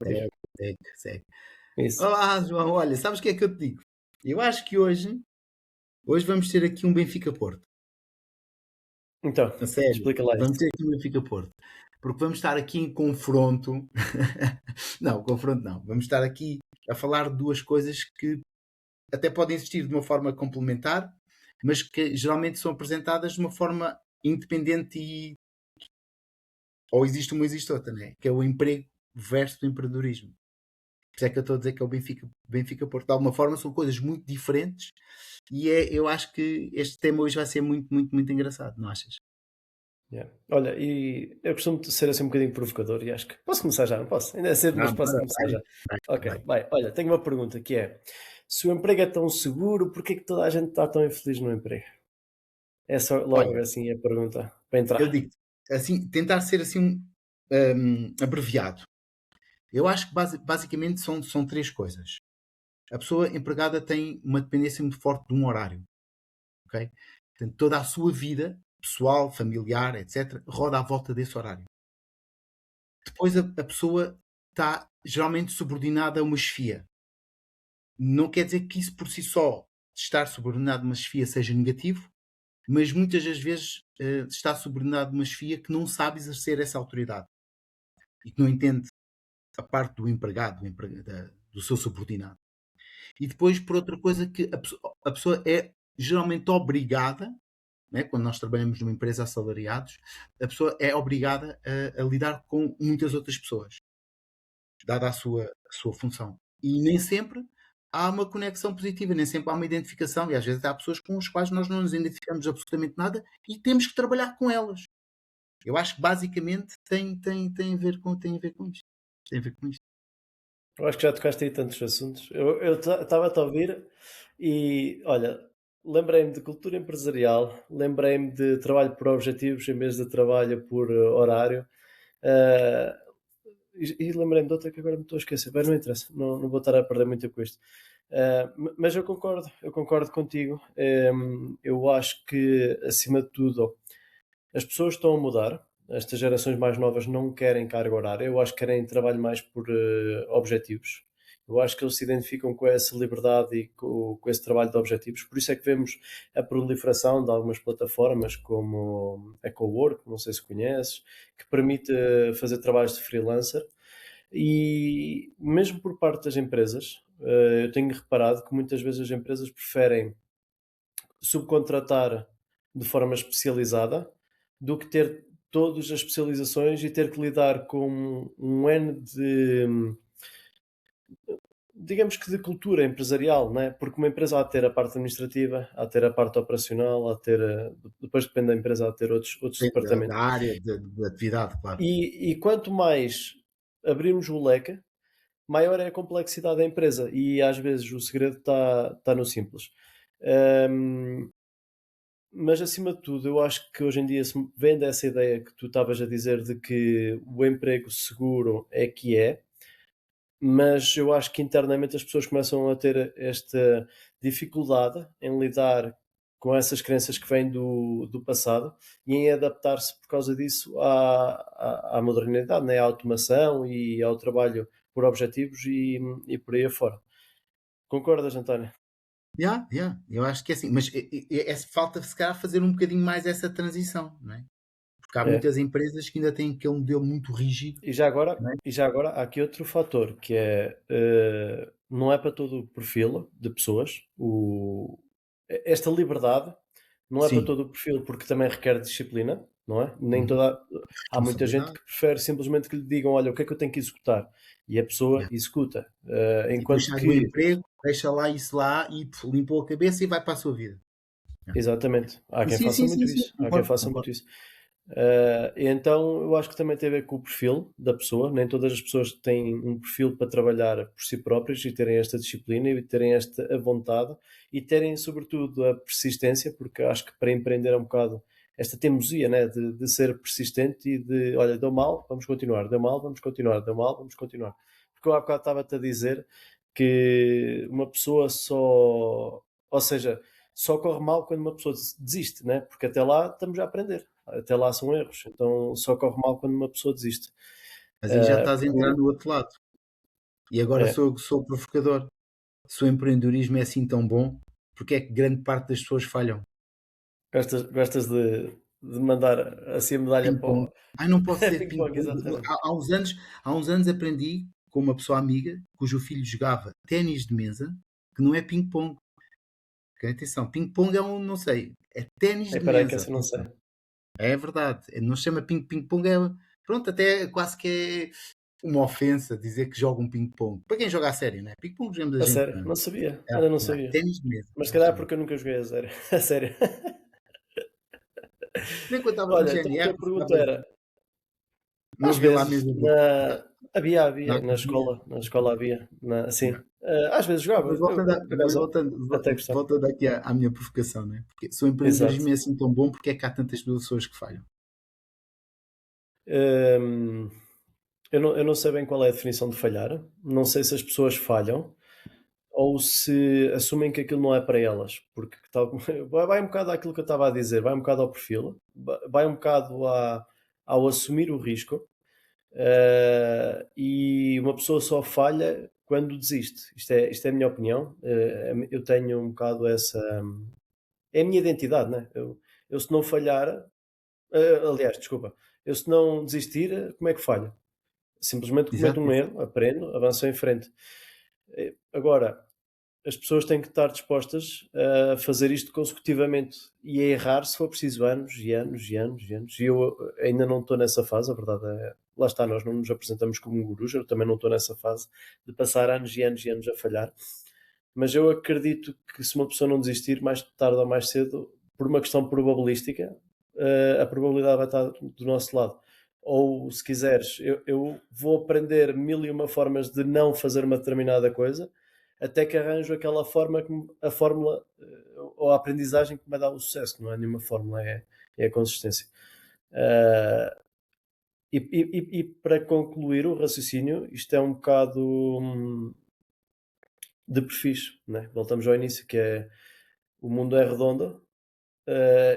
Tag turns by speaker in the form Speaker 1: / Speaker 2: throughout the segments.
Speaker 1: Segue, segue, segue.
Speaker 2: Isso.
Speaker 1: Olá, João, olha, sabes o que é que eu te digo? Eu acho que hoje vamos ter aqui um Benfica-Porto.
Speaker 2: Então,
Speaker 1: A sério,
Speaker 2: explica lá
Speaker 1: vamos
Speaker 2: isso.
Speaker 1: ter aqui um Benfica-Porto. Porque vamos estar aqui em confronto. Não, confronto não. Vamos estar aqui a falar de duas coisas que até podem existir de uma forma complementar, mas que geralmente são apresentadas de uma forma independente e ou existe uma ou existe outra, né? Que é o emprego versus o empreendedorismo. Por isso é que eu estou a dizer que é o Benfica Porto. De alguma forma são coisas muito diferentes e eu acho que este tema hoje vai ser muito, muito, muito engraçado, não achas?
Speaker 2: Yeah. Olha, e eu costumo ser assim um bocadinho provocador e acho que posso começar já, não posso? Ainda é cedo, mas
Speaker 1: Não,
Speaker 2: posso
Speaker 1: bora,
Speaker 2: começar
Speaker 1: vai,
Speaker 2: já.
Speaker 1: vai,
Speaker 2: Ok,
Speaker 1: vai.
Speaker 2: vai. Olha, tenho uma pergunta que é: se o emprego é tão seguro, porquê que toda a gente está tão infeliz no emprego? É só logo
Speaker 1: Olha,
Speaker 2: assim a pergunta para
Speaker 1: eu
Speaker 2: entrar.
Speaker 1: digo assim, tentar ser assim abreviado. Eu acho que basicamente são três coisas. A pessoa empregada tem uma dependência muito forte de um horário, ok? Portanto, toda a sua vida, pessoal, familiar, etc., roda à volta desse horário. Depois a pessoa está geralmente subordinada a uma chefia. Não quer dizer que isso por si só, estar subordinado a uma chefia, seja negativo, mas muitas das vezes está subordinado a uma chefia que não sabe exercer essa autoridade e que não entende a parte do empregado, do seu subordinado. E depois, por outra coisa, que a pessoa é geralmente obrigada, né, quando nós trabalhamos numa empresa assalariados, a pessoa é obrigada a lidar com muitas outras pessoas, dada a sua função. E nem sempre há uma conexão positiva, nem sempre há uma identificação, e às vezes há pessoas com as quais nós não nos identificamos absolutamente nada e temos que trabalhar com elas. Eu acho que basicamente tem a ver com isto. Tem a ver com isto.
Speaker 2: Eu acho que já tocaste aí tantos assuntos. Eu estava-te a ouvir e, olha, lembrei-me de cultura empresarial, lembrei-me de trabalho por objetivos em vez de trabalho por horário. eh, e lembrei-me de outra que agora me estou a esquecer, mas não interessa, não vou estar a perder muito com isto. Mas eu concordo contigo. Eu acho que, acima de tudo, as pessoas estão a mudar. Estas gerações mais novas não querem carga horária, eu acho que querem trabalho mais por objetivos. Eu acho que eles se identificam com essa liberdade e com esse trabalho de objetivos. Por isso é que vemos a proliferação de algumas plataformas como a Cowork, não sei se conheces, que permite fazer trabalhos de freelancer. E mesmo por parte das empresas, eu tenho reparado que muitas vezes as empresas preferem subcontratar de forma especializada do que ter todas as especializações e ter que lidar com um N de, digamos que de cultura empresarial, não é? Porque uma empresa há de ter a parte administrativa, há de ter a parte operacional, há de ter, depois depende da empresa, há de ter outros
Speaker 1: Sim, da
Speaker 2: departamentos.
Speaker 1: área de atividade, claro.
Speaker 2: E quanto mais abrirmos o leque, maior é a complexidade da empresa e às vezes o segredo está no simples. Hum, Mas acima de tudo, eu acho que hoje em dia se vende essa ideia que tu estavas a dizer de que o emprego seguro é que é, mas eu acho que internamente as pessoas começam a ter esta dificuldade em lidar com essas crenças que vêm do passado e em adaptar-se por causa disso à modernidade, né? À automação e ao trabalho por objetivos e por aí afora. Concordas, António?
Speaker 1: Yeah, yeah, eu acho que é assim, mas falta se calhar fazer um bocadinho mais essa transição, não é? Porque há
Speaker 2: É.
Speaker 1: muitas empresas que ainda têm aquele modelo muito rígido, não é?
Speaker 2: E já agora há aqui outro fator que é, não é para todo o perfil de pessoas, esta liberdade não é para
Speaker 1: Sim,
Speaker 2: todo o perfil, porque também requer disciplina, não é? Nem
Speaker 1: uhum,
Speaker 2: toda há muita gente
Speaker 1: responsabilidade,
Speaker 2: que prefere simplesmente que lhe digam: "Olha, o que é que eu tenho que executar?" E a pessoa
Speaker 1: yeah.
Speaker 2: executa.
Speaker 1: E depois
Speaker 2: Enquanto
Speaker 1: sai do
Speaker 2: que
Speaker 1: emprego, deixa lá isso lá e limpou a cabeça e vai para a sua vida. Yeah.
Speaker 2: exatamente, há quem
Speaker 1: Sim,
Speaker 2: faça
Speaker 1: sim, sim,
Speaker 2: muito
Speaker 1: sim,
Speaker 2: isso, há quem
Speaker 1: concordo,
Speaker 2: faça muito
Speaker 1: concordo.
Speaker 2: isso. E então eu acho que também tem a ver com o perfil da pessoa. Nem todas as pessoas têm um perfil para trabalhar por si próprias e terem esta disciplina e terem esta a vontade e terem, sobretudo, a persistência, porque acho que para empreender é um bocado esta teimosia, né? De ser persistente e de, olha, deu mal, vamos continuar, deu mal, vamos continuar, deu mal, vamos continuar. Porque eu há bocado estava-te a dizer que uma pessoa só, ou seja, só corre mal quando uma pessoa desiste, né? Porque até lá estamos a aprender, até lá são erros, então só corre mal quando uma pessoa desiste.
Speaker 1: Mas aí já estás a entrar
Speaker 2: Por-
Speaker 1: no outro lado. E agora
Speaker 2: É.
Speaker 1: sou provocador. Se o empreendedorismo é assim tão bom, porque é que grande parte das pessoas falham?
Speaker 2: Gostas de mandar assim a medalha para
Speaker 1: Ping-pong.
Speaker 2: o
Speaker 1: Ai, não pode ser
Speaker 2: ping-pong,
Speaker 1: ping-pong.
Speaker 2: exatamente.
Speaker 1: Há uns anos aprendi com uma pessoa amiga cujo filho jogava ténis de mesa, que não é ping-pong. Ok? Atenção, ping-pong é um, não sei, é ténis de
Speaker 2: Espera aí que
Speaker 1: mesa.
Speaker 2: essa eu não sei.
Speaker 1: Atenção. É verdade. Não se chama ping-pong, é. Pronto, até quase que é uma ofensa dizer que joga um ping-pong. Para quem joga a sério, né? Ping-pong jogamos a
Speaker 2: A
Speaker 1: gente.
Speaker 2: sério? Não sabia,
Speaker 1: É,
Speaker 2: ainda não
Speaker 1: não,
Speaker 2: sabia.
Speaker 1: ténis de mesa.
Speaker 2: Mas se calhar é
Speaker 1: Exatamente.
Speaker 2: porque eu nunca joguei a sério. A sério.
Speaker 1: Nem quando estava no
Speaker 2: Olha, então a
Speaker 1: GNR,
Speaker 2: tua pergunta era,
Speaker 1: não
Speaker 2: às
Speaker 1: havia lá
Speaker 2: vezes,
Speaker 1: mesmo na
Speaker 2: havia,
Speaker 1: academia.
Speaker 2: na escola havia, sim.
Speaker 1: Yeah.
Speaker 2: Às vezes jogava,
Speaker 1: Mas voltando,
Speaker 2: eu por
Speaker 1: mas
Speaker 2: acaso até gostava.
Speaker 1: voltando aqui à minha provocação, né? Porque se o
Speaker 2: Exato.
Speaker 1: empreendedorismo é assim tão bom, porque é que há tantas pessoas que falham?
Speaker 2: Hum, eu não sei bem qual é a definição de falhar, não sei se as pessoas falham ou se assumem que aquilo não é para elas, porque tal como vai um bocado àquilo que eu estava a dizer, vai um bocado ao perfil, vai um bocado ao assumir o risco, e uma pessoa só falha quando desiste. Isto é a minha opinião. Eu tenho um bocado essa. É a minha identidade, né? Eu se não falhar, aliás, desculpa, eu se não desistir, como é que falho? Simplesmente cometo
Speaker 1: Exato.
Speaker 2: um erro, aprendo, avanço em frente. Agora, as pessoas têm que estar dispostas a fazer isto consecutivamente e a errar se for preciso anos e anos e anos e anos. E eu ainda não estou nessa fase, a verdade é. Lá está, nós não nos apresentamos como gurus, eu também não estou nessa fase de passar anos e anos e anos a falhar. Mas eu acredito que se uma pessoa não desistir, mais tarde ou mais cedo, por uma questão probabilística, a probabilidade vai estar do nosso lado. Ou, se quiseres, eu vou aprender mil e uma formas de não fazer uma determinada coisa, até que arranjo aquela forma, a fórmula ou a aprendizagem que me dá o sucesso, que não é nenhuma fórmula, é a consistência. Ah, e para concluir o raciocínio, isto é um bocado de perfis, né? Voltamos ao início, que é o mundo é redondo,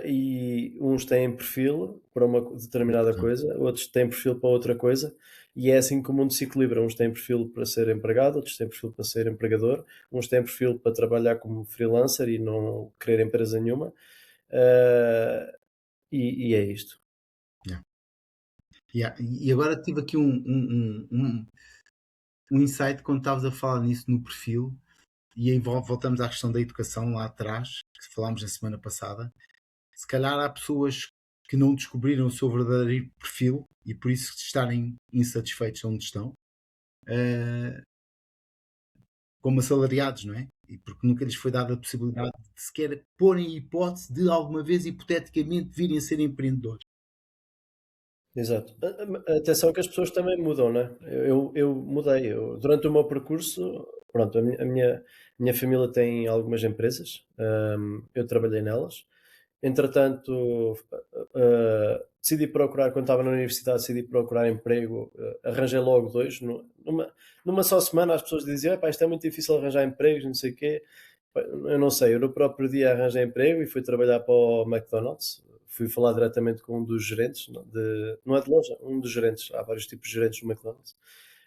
Speaker 2: e uns têm perfil para uma determinada coisa, outros têm perfil para outra coisa, e é assim que o mundo se equilibra. Uns têm perfil para ser empregado, outros têm perfil para ser empregador, uns têm perfil para trabalhar como freelancer e não querer empresa nenhuma, uh, e é isto.
Speaker 1: Yeah. Yeah. E agora tive aqui um insight quando estavas a falar nisso no perfil, e aí voltamos à questão da educação lá atrás, que falámos na semana passada. Se calhar há pessoas que não descobriram o seu verdadeiro perfil e por isso estarem insatisfeitos onde estão, eh, como assalariados, não é? E porque nunca lhes foi dada a possibilidade de sequer porem a hipótese de alguma vez, hipoteticamente, virem a ser empreendedores.
Speaker 2: Exato. Atenção que as pessoas também mudam, né? Eu mudei. Durante o meu percurso, pronto, a minha família tem algumas empresas, eu trabalhei nelas. Entretanto, decidi procurar, quando estava na universidade, decidi procurar emprego, arranjei logo dois. Numa só semana as pessoas diziam, "Epá, isto é muito difícil arranjar empregos, não sei o quê." Pá, eu não sei, eu no próprio dia arranjei emprego e fui trabalhar para o McDonald's. Fui falar diretamente com um dos gerentes, não é de loja, um dos gerentes, há vários tipos de gerentes no McDonald's.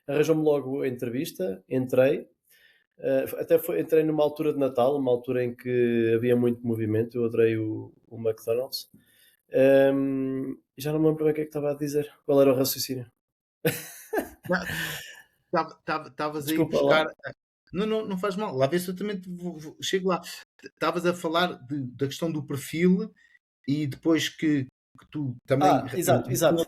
Speaker 2: Arranjou-me logo a entrevista, entrei, entrei numa altura de Natal, uma altura em que havia muito movimento, eu adorei o McDonald's. Já não me lembro bem o que é que estava a dizer, qual era o raciocínio.
Speaker 1: Estavas aí
Speaker 2: Desculpa lá.
Speaker 1: buscar. Não, não, não faz mal. Lá ver se eu também chego lá. Estavas a falar da questão do perfil e depois que tu também.
Speaker 2: Exato, exato.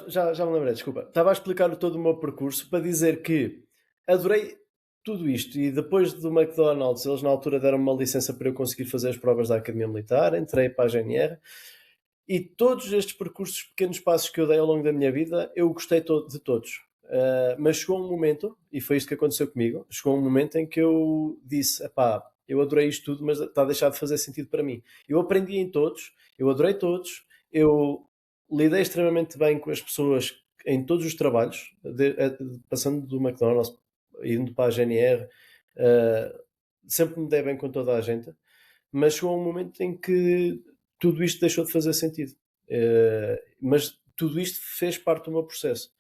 Speaker 2: Já me lembrei, desculpa. Estava a explicar todo o meu percurso para dizer que adorei tudo isto e depois do McDonald's, eles na altura deram uma licença para eu conseguir fazer as provas da Academia Militar, entrei para a GNR e todos estes percursos, pequenos passos que eu dei ao longo da minha vida, eu gostei de todos. Mas chegou um momento, e foi isto que aconteceu comigo, chegou um momento em que eu disse, epá, eu adorei isto tudo, mas está a deixar de fazer sentido para mim. Eu aprendi em todos, eu adorei todos, eu lidei extremamente bem com as pessoas em todos os trabalhos, passando do McDonald's, indo para a GNR, sempre me dei bem com toda a gente, mas chegou um momento em que tudo isto deixou de fazer sentido. Mas tudo isto fez parte do meu processo.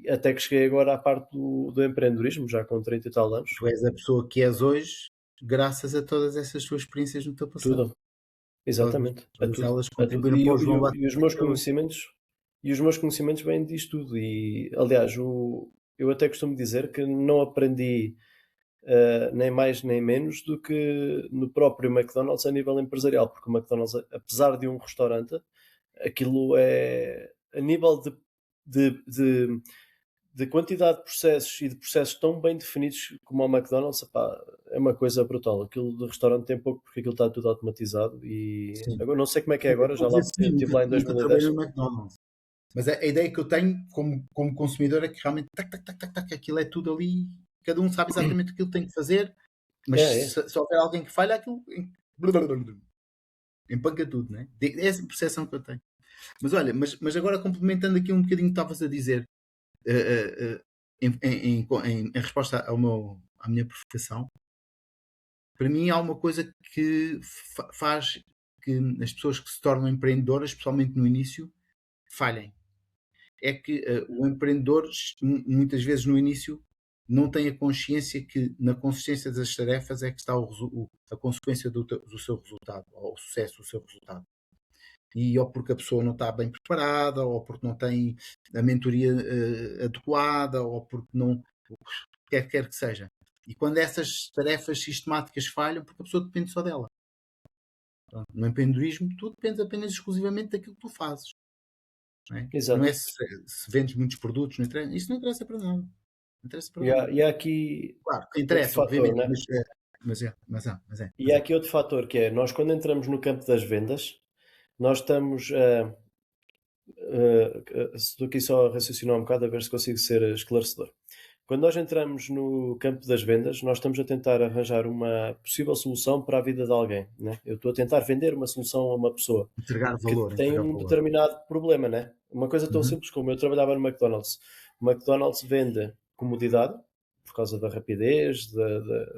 Speaker 2: até que cheguei agora à parte do empreendedorismo, já com 30 e tal anos.
Speaker 1: Tu és a pessoa que és hoje, graças a todas essas tuas experiências no teu passado.
Speaker 2: Tudo, exatamente, a
Speaker 1: Todas
Speaker 2: tudo,
Speaker 1: elas
Speaker 2: a tudo.
Speaker 1: contribuíram para o João
Speaker 2: E os
Speaker 1: Batista
Speaker 2: meus
Speaker 1: que é hoje.
Speaker 2: conhecimentos vêm disto tudo. E, aliás, eu até costumo dizer que não aprendi nem mais nem menos do que no próprio McDonald's a nível empresarial, porque o McDonald's, apesar de um restaurante, aquilo é a nível de, de, de quantidade de processos e de processos tão bem definidos como o McDonald's, epá, é uma coisa brutal. Aquilo de restaurante tem pouco porque aquilo está tudo automatizado e
Speaker 1: Sim.
Speaker 2: agora não sei como é que é
Speaker 1: Eu
Speaker 2: agora,
Speaker 1: vou
Speaker 2: já
Speaker 1: dizer
Speaker 2: lá eu
Speaker 1: sim,
Speaker 2: estive lá em
Speaker 1: nunca trabalhei
Speaker 2: 2010.
Speaker 1: no McDonald's. Mas a ideia que eu tenho como consumidor é que realmente tac, tac, tac, tac, tac, aquilo é tudo ali, cada um sabe exatamente aquilo que tem que fazer, mas
Speaker 2: É, é,
Speaker 1: se houver alguém que falha, aquilo empanca tudo, né? É essa a percepção que eu tenho. Mas olha, mas agora complementando aqui um bocadinho o que estavas a dizer, em resposta à minha provocação, para mim há uma coisa que faz que as pessoas que se tornam empreendedoras, especialmente no início, falhem. É que o empreendedor, muitas vezes no início, não tem a consciência que na consistência das tarefas é que está a consequência do seu resultado, ou o sucesso do seu resultado. E ou porque a pessoa não está bem preparada, ou porque não tem a mentoria adequada, ou porque não. Quer que seja. E quando essas tarefas sistemáticas falham, porque a pessoa depende só dela. No empreendedorismo, tu dependes apenas exclusivamente daquilo que tu fazes. Não é
Speaker 2: exato.
Speaker 1: se vendes muitos produtos, não interessa, isso não interessa para nada. Não interessa para nada.
Speaker 2: E há aqui
Speaker 1: Claro, que
Speaker 2: outro
Speaker 1: interessa,
Speaker 2: fator,
Speaker 1: obviamente,
Speaker 2: né?
Speaker 1: mas
Speaker 2: E há
Speaker 1: é.
Speaker 2: aqui outro fator que é, nós quando entramos no campo das vendas, nós estamos estou aqui só a raciocinar um bocado a ver se consigo ser esclarecedor. Quando nós entramos no campo das vendas, nós estamos a tentar arranjar uma possível solução para a vida de alguém, né? Eu estou a tentar vender uma solução a uma pessoa que tem
Speaker 1: Entregar
Speaker 2: um
Speaker 1: valor.
Speaker 2: determinado problema, né? Uma coisa tão
Speaker 1: Uhum.
Speaker 2: simples como eu trabalhava no McDonald's. O McDonald's vende comodidade, por causa da rapidez,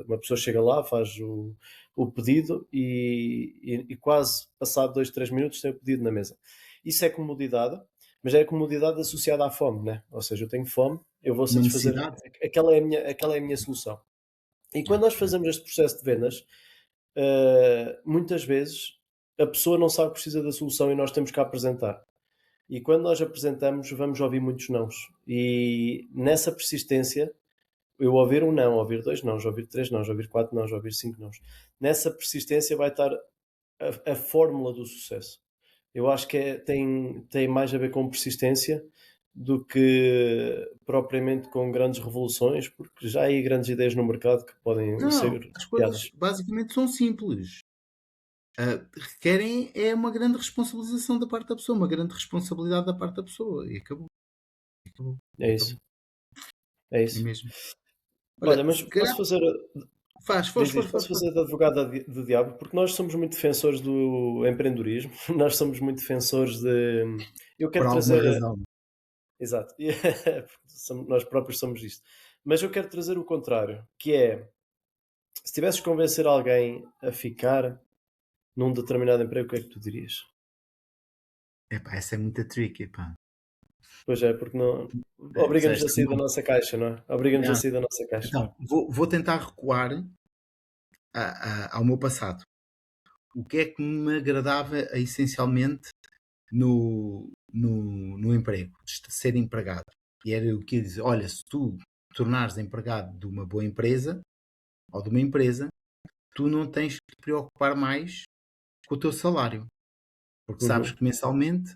Speaker 2: uma pessoa chega lá, faz o pedido e quase passado 2, 3 minutos tem o pedido na mesa. Isso é comodidade, mas é a comodidade associada à fome, né? Ou seja, eu tenho fome, eu vou
Speaker 1: Uma
Speaker 2: satisfazer,
Speaker 1: necessidade.
Speaker 2: aquela é a minha solução. E
Speaker 1: Yeah,
Speaker 2: quando nós
Speaker 1: yeah.
Speaker 2: fazemos este processo de vendas, muitas vezes a pessoa não sabe que precisa da solução e nós temos que a apresentar. E quando nós apresentamos, vamos ouvir muitos nãos. E nessa persistência, eu ouvir um não, ouvir dois nãos, ouvir três nãos, ouvir quatro nãos, ouvir cinco nãos. Nessa persistência vai estar a fórmula do sucesso. Eu acho que tem mais a ver com persistência do que propriamente com grandes revoluções, porque já há aí grandes ideias no mercado que podem
Speaker 1: Não,
Speaker 2: ser
Speaker 1: as
Speaker 2: copiadas.
Speaker 1: coisas basicamente são simples. Requerem é uma grande responsabilização da parte da pessoa, uma grande responsabilidade da parte da pessoa. E acabou. Acabou.
Speaker 2: É
Speaker 1: Acabou.
Speaker 2: isso, é
Speaker 1: É
Speaker 2: isso.
Speaker 1: mesmo.
Speaker 2: Olha,
Speaker 1: Olha,
Speaker 2: mas
Speaker 1: se calhar
Speaker 2: diz, diz,
Speaker 1: faz,
Speaker 2: posso
Speaker 1: faz.
Speaker 2: fazer de advogado do diabo, porque nós somos muito defensores do empreendedorismo, nós somos muito defensores de. Eu
Speaker 1: Por
Speaker 2: quero
Speaker 1: alguma
Speaker 2: trazer.
Speaker 1: razão.
Speaker 2: Exato, nós próprios somos isto. Mas eu quero trazer o contrário, que é, se tivesses que convencer alguém a ficar num determinado emprego, o que é que tu dirias?
Speaker 1: Epá, essa é muito tricky, pá.
Speaker 2: Pois é, porque não. Obriga-nos a
Speaker 1: Disseste,
Speaker 2: sair da
Speaker 1: não.
Speaker 2: nossa caixa, não é? Obriga-nos a
Speaker 1: Yeah.
Speaker 2: sair da nossa caixa.
Speaker 1: Então, vou tentar recuar ao meu passado. O que é que me agradava essencialmente no emprego, de ser empregado? E era o que ia dizer: olha, se tu te tornares empregado de uma boa empresa ou de uma empresa, tu não tens que te preocupar mais com o teu salário, porque sabes
Speaker 2: Uhum.
Speaker 1: que mensalmente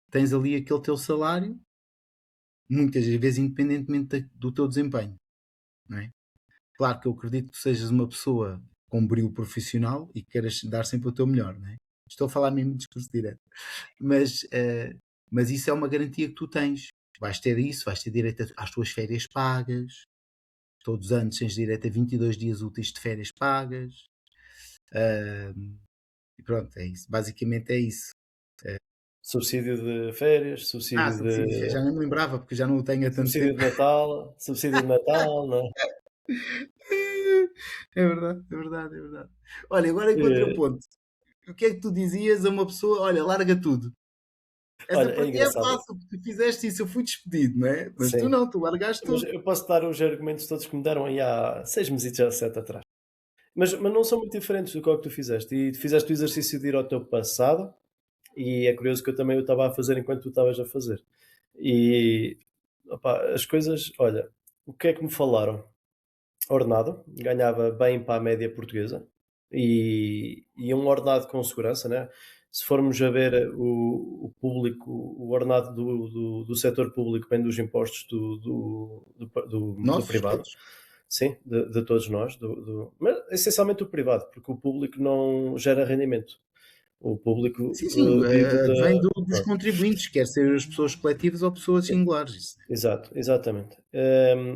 Speaker 1: tens ali aquele teu salário, muitas vezes independentemente do teu desempenho, não é? Claro que eu acredito que tu sejas uma pessoa com brilho profissional e que queiras dar sempre o teu melhor, não é? Estou a falar mesmo de discurso direto. Mas, mas isso é uma garantia que tu tens. Vais ter isso, vais ter direito às tuas férias pagas. Todos os anos tens direito a 22 dias úteis de férias pagas. E pronto, é isso. Basicamente é isso.
Speaker 2: Subsídio de férias,
Speaker 1: Subsídio de férias. Já nem me lembrava porque já não o tenho há tanto
Speaker 2: subsídio
Speaker 1: tempo.
Speaker 2: de Natal, subsídio de Natal, não é?
Speaker 1: É verdade, é verdade, é verdade. Olha, agora em
Speaker 2: Eh,
Speaker 1: contraponto. O que é que tu dizias a uma pessoa? Olha, larga tudo. Essa
Speaker 2: Olha, é
Speaker 1: para ti é
Speaker 2: engraçado.
Speaker 1: fácil, porque tu fizeste isso, eu fui despedido, não é? Mas tu
Speaker 2: Sim.
Speaker 1: não, tu largaste
Speaker 2: Mas
Speaker 1: tudo.
Speaker 2: eu posso dar os argumentos todos que me deram aí há 6 meses ou 7 atrás. Mas não são muito diferentes do que o que tu fizeste. E tu fizeste o exercício de ir ao teu passado, e é curioso que eu também o estava a fazer enquanto tu estavas a fazer. E opá, as coisas, olha, o que é que me falaram? Ordenado, ganhava bem para a média portuguesa e um ordenado com segurança, né? Se formos a ver o público, o ordenado do setor público vem dos impostos do
Speaker 1: Nossos
Speaker 2: privado,
Speaker 1: todos.
Speaker 2: sim, de todos nós, mas essencialmente o privado, porque o público não gera rendimento. O público
Speaker 1: Sim, sim,
Speaker 2: vive
Speaker 1: vem
Speaker 2: da.
Speaker 1: dos contribuintes, quer ser as pessoas coletivas ou pessoas singulares. Isso.
Speaker 2: Exato, exatamente.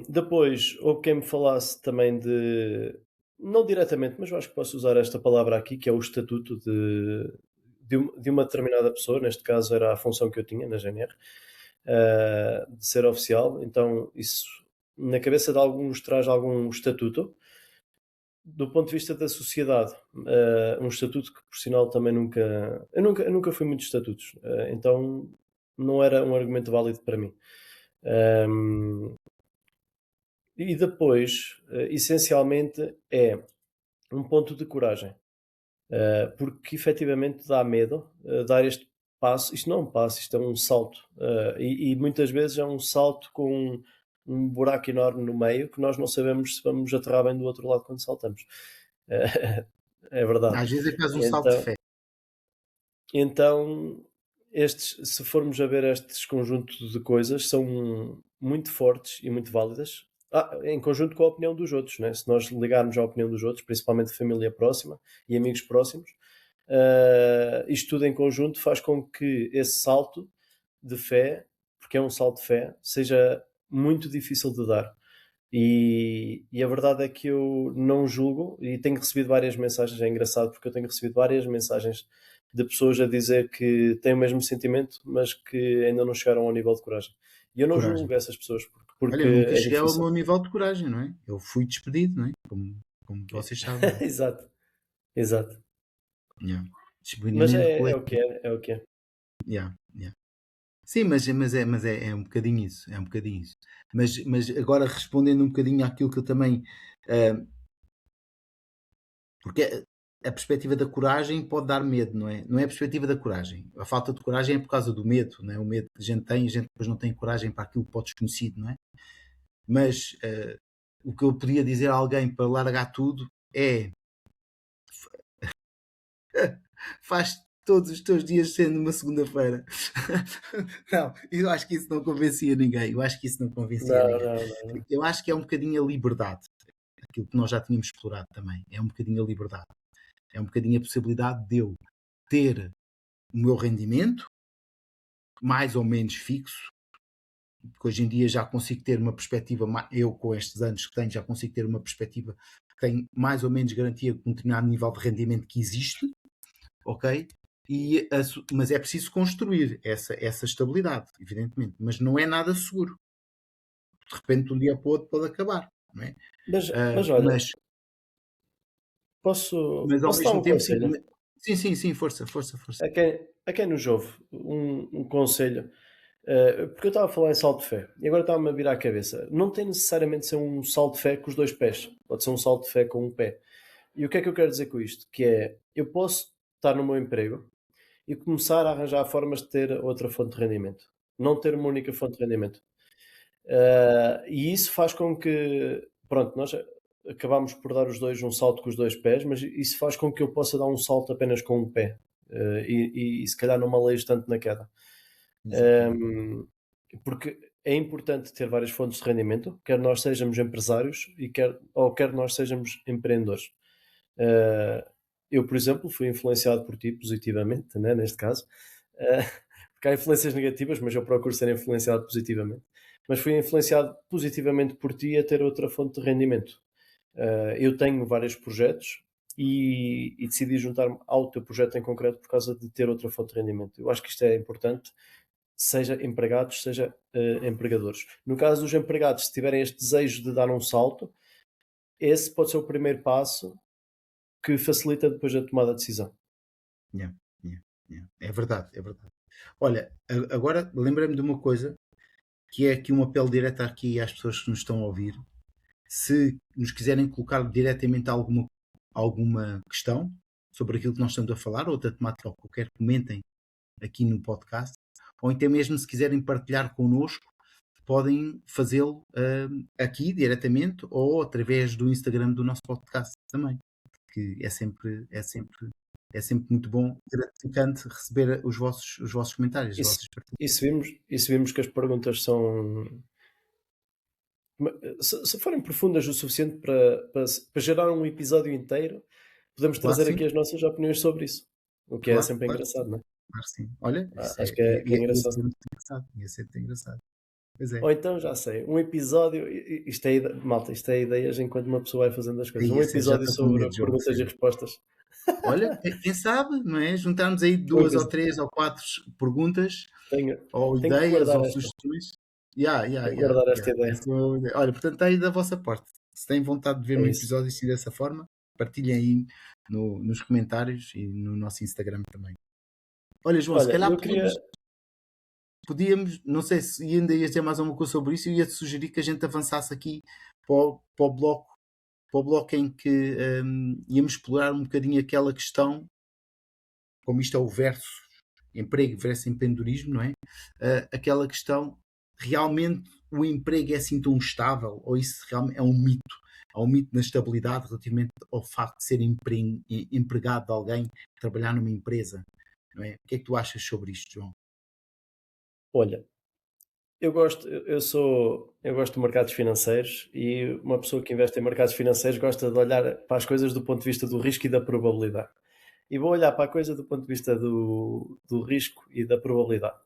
Speaker 2: Depois, houve quem me falasse também de, não diretamente, mas eu acho que posso usar esta palavra aqui, que é o estatuto de uma determinada pessoa, neste caso era a função que eu tinha na GNR, de ser oficial, então isso na cabeça de alguns traz algum estatuto. Do ponto de vista da sociedade, um estatuto que por sinal também eu nunca fui muito de estatutos, então não era um argumento válido para mim. Hum, e depois, essencialmente, é um ponto de coragem, porque efetivamente dá medo dar este passo. Isto não é um passo, isto é um salto, e muitas vezes é um salto com um buraco enorme no meio que nós não sabemos se vamos aterrar bem do outro lado quando saltamos. É verdade.
Speaker 1: Às vezes é quase um salto de
Speaker 2: Então,
Speaker 1: fé.
Speaker 2: então, se formos a ver estes conjuntos de coisas, são muito fortes e muito válidas. Em conjunto com a opinião dos outros, né? Se nós ligarmos à opinião dos outros, principalmente família próxima e amigos próximos, isto tudo em conjunto faz com que esse salto de fé, porque é um salto de fé, seja muito difícil de dar. E a verdade é que eu não julgo, e tenho recebido várias mensagens, é engraçado porque eu tenho recebido várias mensagens de pessoas a dizer que têm o mesmo sentimento, mas que ainda não chegaram ao nível de coragem. E eu não
Speaker 1: Coragem.
Speaker 2: julgo essas pessoas
Speaker 1: Olha,
Speaker 2: porque
Speaker 1: eu nunca
Speaker 2: é
Speaker 1: cheguei ao
Speaker 2: difícil.
Speaker 1: meu nível de coragem, não é? Eu fui despedido, não é? Como vocês sabem. Não é?
Speaker 2: Exato, exato.
Speaker 1: Yeah.
Speaker 2: Mas
Speaker 1: Despedimento
Speaker 2: é o que
Speaker 1: coletivo.
Speaker 2: é, é o que é.
Speaker 1: Yeah, yeah. Sim, mas é um bocadinho isso. É um bocadinho isso. Mas agora respondendo um bocadinho àquilo que eu também. ah, porque a perspectiva da coragem pode dar medo, não é? Não é a perspectiva da coragem. A falta de coragem é por causa do medo, não é? O medo que a gente tem, a gente depois não tem coragem para aquilo que pode desconhecido, não é? Mas o que eu podia dizer a alguém para largar tudo é faz todos os teus dias sendo uma segunda-feira. Não, eu acho que isso não convencia ninguém. Eu acho que isso não convencia
Speaker 2: Não,
Speaker 1: ninguém.
Speaker 2: não, não, não.
Speaker 1: Eu acho que é um bocadinho a liberdade. Aquilo que nós já tínhamos explorado também. É um bocadinho a liberdade. É um bocadinho a possibilidade de eu ter o meu rendimento mais ou menos fixo, porque hoje em dia já consigo ter uma perspectiva, eu com estes anos que tenho, já consigo ter uma perspectiva que tem mais ou menos garantia de um determinado nível de rendimento que existe, ok? Mas é preciso construir essa estabilidade, evidentemente, mas não é nada seguro. De repente, de um dia para o outro pode acabar, não é?
Speaker 2: Mas olha,
Speaker 1: Mas,
Speaker 2: posso,
Speaker 1: mas ao
Speaker 2: posso dar
Speaker 1: mesmo
Speaker 2: um
Speaker 1: tempo, sim,
Speaker 2: conselho?
Speaker 1: sim, força, força, força.
Speaker 2: A quem nos ouve, um conselho. Porque eu estava a falar em salto de fé e agora estava-me a virar a cabeça. Não tem necessariamente de ser um salto de fé com os dois pés, pode ser um salto de fé com um pé. E o que é que eu quero dizer com isto? Que é, eu posso estar no meu emprego e começar a arranjar formas de ter outra fonte de rendimento. Não ter uma única fonte de rendimento. E isso faz com que, pronto, nós acabamos por dar os dois um salto com os dois pés, mas isso faz com que eu possa dar um salto apenas com um pé. E se calhar não me alejo tanto na queda.
Speaker 1: Exatamente.
Speaker 2: Um, porque é importante ter várias fontes de rendimento, quer nós sejamos empresários ou quer nós sejamos empreendedores. Uh, eu, por exemplo, fui influenciado por ti positivamente, né, neste caso, porque há influências negativas, mas eu procuro ser influenciado positivamente. Mas fui influenciado positivamente por ti a ter outra fonte de rendimento. Eu tenho vários projetos e decidi juntar-me ao teu projeto em concreto por causa de ter outra fonte de rendimento. Eu acho que isto é importante, seja empregados, seja empregadores. No caso dos empregados, se tiverem este desejo de dar um salto, esse pode ser o primeiro passo que facilita depois a tomada de decisão.
Speaker 1: Yeah, yeah, yeah. É verdade, é verdade. Olha, agora lembrei-me de uma coisa que é aqui um apelo direto aqui às pessoas que nos estão a ouvir. Se nos quiserem colocar diretamente alguma questão sobre aquilo que nós estamos a falar, ou outra temática ou qualquer, comentem aqui no podcast, ou até mesmo se quiserem partilhar connosco, podem fazê-lo aqui diretamente ou através do Instagram do nosso podcast também, que é sempre muito bom, gratificante receber os vossos comentários,
Speaker 2: E
Speaker 1: as
Speaker 2: se,
Speaker 1: vossas partilhas.
Speaker 2: e se vimos que as perguntas são. Se forem profundas o suficiente para gerar um episódio inteiro, podemos
Speaker 1: Claro,
Speaker 2: trazer
Speaker 1: sim,
Speaker 2: aqui as nossas opiniões sobre isso. O que é
Speaker 1: claro,
Speaker 2: sempre
Speaker 1: claro,
Speaker 2: engraçado, não é?
Speaker 1: claro, sim. Olha, isso
Speaker 2: Acho que é
Speaker 1: ia
Speaker 2: engraçado.
Speaker 1: ser muito engraçado, ia ser muito engraçado. Pois é,
Speaker 2: Ou então, já sei, um episódio. Isto é, malta, isto é ideias enquanto uma pessoa vai fazendo as coisas.
Speaker 1: aí
Speaker 2: Um
Speaker 1: ia ser, já
Speaker 2: episódio
Speaker 1: estou com
Speaker 2: sobre
Speaker 1: medo, João, a
Speaker 2: perguntas e
Speaker 1: sério.
Speaker 2: respostas.
Speaker 1: Olha, quem sabe, não é? Juntarmos aí
Speaker 2: Um
Speaker 1: duas ou
Speaker 2: episódio.
Speaker 1: três ou quatro perguntas
Speaker 2: Tenho,
Speaker 1: ou
Speaker 2: tenho que
Speaker 1: ideias
Speaker 2: guardar
Speaker 1: ou
Speaker 2: esta.
Speaker 1: sugestões. Ya, ya,
Speaker 2: Tenho que
Speaker 1: ya,
Speaker 2: guardar
Speaker 1: ya.
Speaker 2: esta ideia.
Speaker 1: Essa é uma boa ideia. Olha, portanto, está aí da vossa parte. Se têm vontade de ver
Speaker 2: É
Speaker 1: um
Speaker 2: isso.
Speaker 1: episódio assim dessa forma, partilhem aí nos comentários e no nosso Instagram também. Olha, João, se
Speaker 2: Olha,
Speaker 1: calhar
Speaker 2: eu
Speaker 1: podíamos,
Speaker 2: queria.
Speaker 1: não sei se ainda ias dizer mais alguma coisa sobre isso, eu ia-te sugerir que a gente avançasse aqui para o bloco em que íamos explorar um bocadinho aquela questão, como isto é o verso emprego versus empreendedorismo, não é? Aquela questão, realmente o emprego é assim tão estável ou isso realmente é um mito? Há um mito na estabilidade relativamente ao facto de ser empregado de alguém, trabalhar numa empresa, não é? O que é que tu achas sobre isto, João?
Speaker 2: Olha, eu gosto de mercados financeiros e uma pessoa que investe em mercados financeiros gosta de olhar para as coisas do ponto de vista do risco e da probabilidade. E vou olhar para a coisa do ponto de vista do risco e da probabilidade.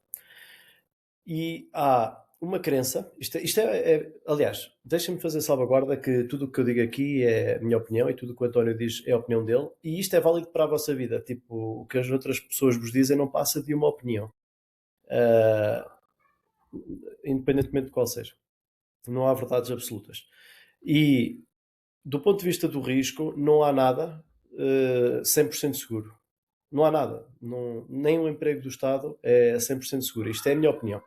Speaker 2: E há uma crença, aliás, deixa-me fazer salvaguarda que tudo o que eu digo aqui é a minha opinião e tudo o que o António diz é a opinião dele, e isto é válido para a vossa vida. Tipo, o que as outras pessoas vos dizem não passa de uma opinião, ah, independentemente de qual seja. Não há verdades absolutas. E do ponto de vista do risco, não há nada 100% seguro. Não há nada. Nem o emprego do Estado é 100% seguro. Isto é a minha opinião.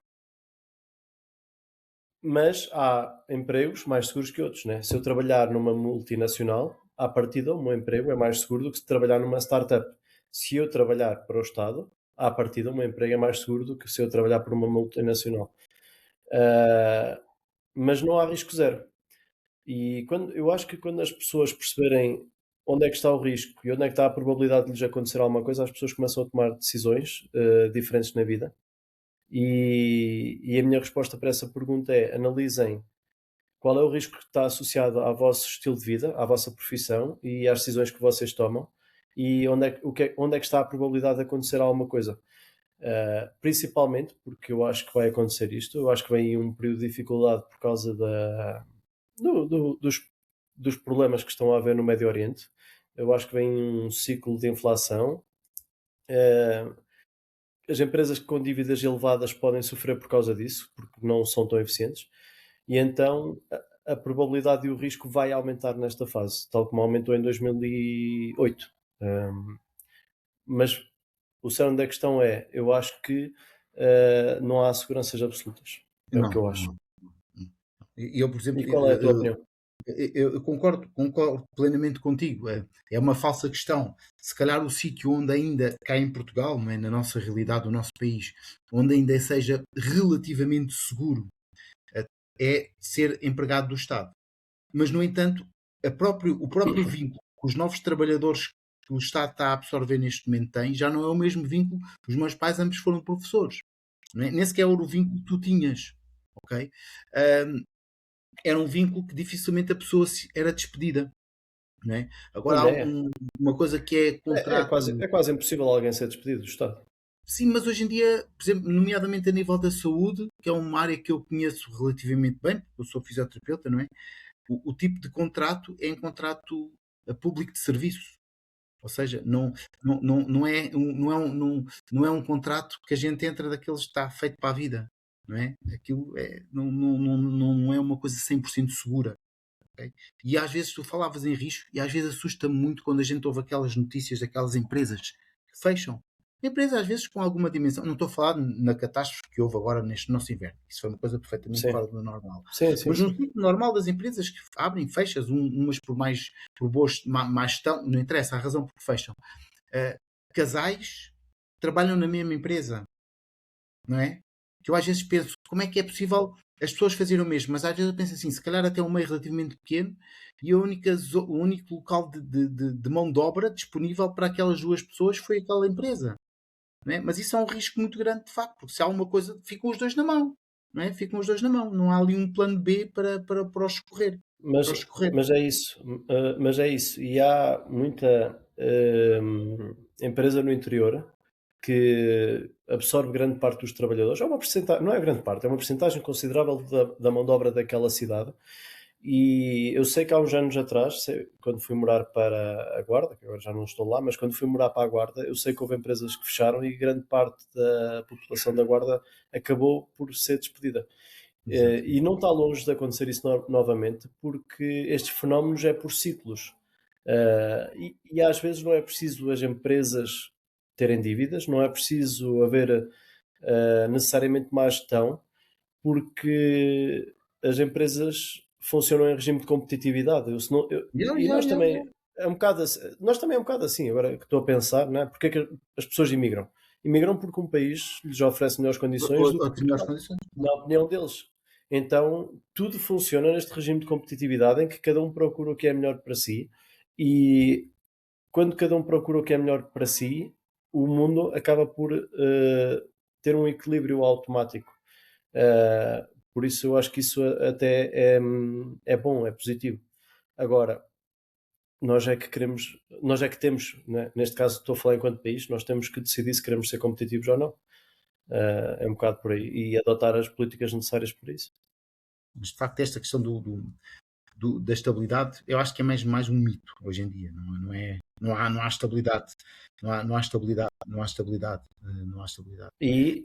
Speaker 2: Mas há empregos mais seguros que outros, né? Se eu trabalhar numa multinacional, à partida o meu emprego é mais seguro do que se trabalhar numa startup. Se eu trabalhar para o Estado, à partida o meu emprego é mais seguro do que se eu trabalhar para uma multinacional. Ah, mas não há risco zero. E eu acho que quando as pessoas perceberem onde é que está o risco e onde é que está a probabilidade de lhes acontecer alguma coisa, as pessoas começam a tomar decisões diferentes na vida. E a minha resposta para essa pergunta é: analisem qual é o risco que está associado ao vosso estilo de vida, à vossa profissão e às decisões que vocês tomam, e onde é que está a probabilidade de acontecer alguma coisa. Principalmente porque eu acho que vai acontecer isto, eu acho que vem aí um período de dificuldade por causa dos problemas que estão a haver no Médio Oriente. Eu acho que vem um ciclo de inflação. Eh, as empresas com dívidas elevadas podem sofrer por causa disso, porque não são tão eficientes. E então a probabilidade e o risco vai aumentar nesta fase, tal como aumentou em 2008. Mas o cerne da questão é, eu acho que não há seguranças absolutas. É o que
Speaker 1: Não,
Speaker 2: eu acho.
Speaker 1: não. E eu, por
Speaker 2: E
Speaker 1: exemplo,
Speaker 2: qual é a tua opinião?
Speaker 1: eu concordo plenamente contigo. É uma falsa questão. Se calhar o sítio onde ainda, cá em Portugal, não é, na nossa realidade, no nosso país, onde ainda seja relativamente seguro, eh, é ser empregado do Estado. Mas, no entanto, o próprio vínculo que os novos trabalhadores que o Estado está a absorver neste momento têm, já não é o mesmo vínculo. Os meus pais ambos foram professores. Não é? Nem sequer era o vínculo que tu tinhas. Ok? Era um vínculo que dificilmente a pessoa era despedida. Não é? Agora há
Speaker 2: Ainda é.
Speaker 1: uma coisa que é
Speaker 2: É
Speaker 1: contrato.
Speaker 2: quase, é quase impossível alguém ser despedido do Estado.
Speaker 1: Sim, mas hoje em dia, por exemplo, nomeadamente a nível da saúde, que é uma área que eu conheço relativamente bem, eu sou fisioterapeuta, não é? O tipo de contrato é um contrato público de serviço. Ou seja, não é um contrato que a gente entra daqueles que está feito para a vida. Não é? Aquilo não é uma coisa 100% segura. Ok? E às vezes tu falavas em risco e às vezes assusta-me muito quando a gente ouve aquelas notícias daquelas empresas que fecham. Empresas às vezes com alguma dimensão, não estou a falar na catástrofe que houve agora neste nosso inverno, isso foi uma coisa perfeitamente
Speaker 2: Sim,
Speaker 1: fora do normal.
Speaker 2: sim, sim,
Speaker 1: Mas no
Speaker 2: sim.
Speaker 1: ciclo normal das empresas que abrem, fechas, umas por boas, mais estão, não interessa a razão por que fecham. Uh, Casais trabalham na mesma empresa, não é? Que eu às vezes penso, como é que é possível as pessoas fazerem o mesmo? Mas às vezes eu penso assim, se calhar até um meio relativamente pequeno e o único local de mão de obra disponível para aquelas duas pessoas foi aquela empresa. Não é? Mas isso é um risco muito grande, de facto, porque se há uma coisa, ficam os dois na mão. Não é? Ficam os dois na mão. Não há ali um plano B para os escorrer.
Speaker 2: Mas
Speaker 1: Para os escorrer.
Speaker 2: mas é isso, mas é isso. E há muita, empresa no interior que absorve grande parte dos trabalhadores. É uma não é grande parte, é uma percentagem considerável da mão de obra daquela cidade. E eu sei que há uns anos atrás, quando fui morar para a Guarda, que agora já não estou lá, mas quando fui morar para a Guarda, eu sei que houve empresas que fecharam e grande parte da população da Guarda acabou por ser despedida. E
Speaker 1: Exatamente.
Speaker 2: não está longe de acontecer isso novamente, porque estes fenómenos é por ciclos. E às vezes não é preciso as empresas terem dívidas, não é preciso haver necessariamente má gestão, porque as empresas funcionam em regime de competitividade.
Speaker 1: Yeah,
Speaker 2: E
Speaker 1: yeah,
Speaker 2: nós
Speaker 1: yeah, yeah.
Speaker 2: também é um bocado nós também é um bocado assim, agora que estou a pensar, não é? Porque é que as pessoas imigram? Imigram porque um país lhes oferece melhores condições do que
Speaker 1: Outras melhores
Speaker 2: Portugal,
Speaker 1: condições.
Speaker 2: na opinião deles. Então, tudo funciona neste regime de competitividade em que cada um procura o que é melhor para si, e quando cada um procura o que é melhor para si, o mundo acaba por ter um equilíbrio automático. Por isso eu acho que isso até é bom, é positivo. Agora, nós é que temos, né, neste caso estou a falar enquanto país, nós temos que decidir se queremos ser competitivos ou não. É um bocado por aí. E adotar as políticas necessárias por isso.
Speaker 1: Mas de facto, esta questão da estabilidade, eu acho que é mais um mito hoje em dia. Não há estabilidade. Não há estabilidade. Não há estabilidade. Não há estabilidade. E,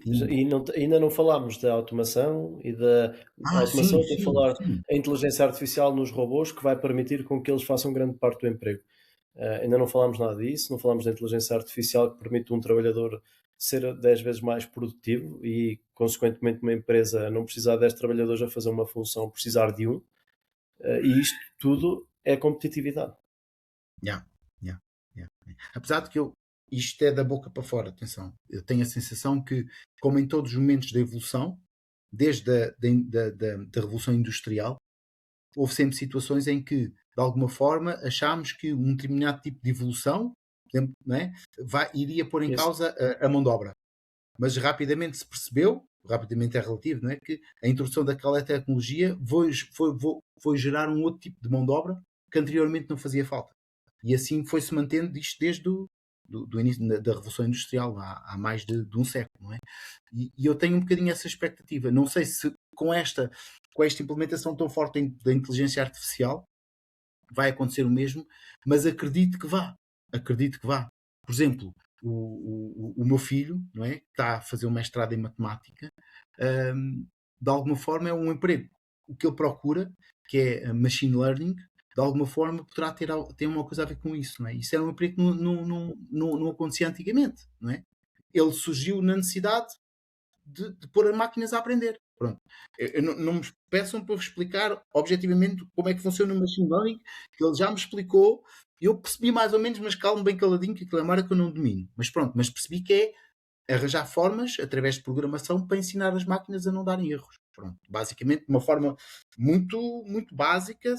Speaker 2: Ainda não falámos da automação e da automação,
Speaker 1: sim,
Speaker 2: estou a
Speaker 1: sim,
Speaker 2: falar
Speaker 1: sim.
Speaker 2: a inteligência artificial nos robôs que vai permitir com que eles façam grande parte do emprego. Ainda não falámos nada disso, não falámos da inteligência artificial que permite um trabalhador ser 10 vezes mais produtivo e, consequentemente, uma empresa não precisar de 10 trabalhadores a fazer uma função, precisar de um. E isto tudo é competitividade.
Speaker 1: Yeah, yeah, yeah. Apesar de que isto é da boca para fora, atenção. Eu tenho a sensação que, como em todos os momentos da evolução, desde da Revolução Industrial, houve sempre situações em que, de alguma forma, achámos que um determinado tipo de evolução, por exemplo, não é, iria pôr em
Speaker 2: Isso,
Speaker 1: causa a mão de obra. Mas rapidamente se percebeu, rapidamente é relativo, não é, que a introdução daquela tecnologia foi gerar um outro tipo de mão de obra que anteriormente não fazia falta. E assim foi-se mantendo isto desde do início da Revolução Industrial, há mais de um século, não é? E eu tenho um bocadinho essa expectativa. Não sei se com esta implementação tão forte da inteligência artificial vai acontecer o mesmo, mas acredito que vá. Acredito que vá. Por exemplo, o meu filho, não é? Que está a fazer um mestrado em matemática, de alguma forma é um emprego. O que ele procura, que é machine learning, de alguma forma poderá ter uma coisa a ver com isso, não é? Isso era um emprego que não acontecia antigamente, não é? Ele surgiu na necessidade de pôr as máquinas a aprender. Pronto. Não me peçam para vos explicar objetivamente como é que funciona o machine learning, que ele já me explicou. Eu percebi mais ou menos, mas calmo bem caladinho, que aquilo é uma área que eu não domino. Mas pronto, mas percebi que é arranjar formas, através de programação, para ensinar as máquinas a não darem erros. Pronto. Basicamente, de uma forma muito básica,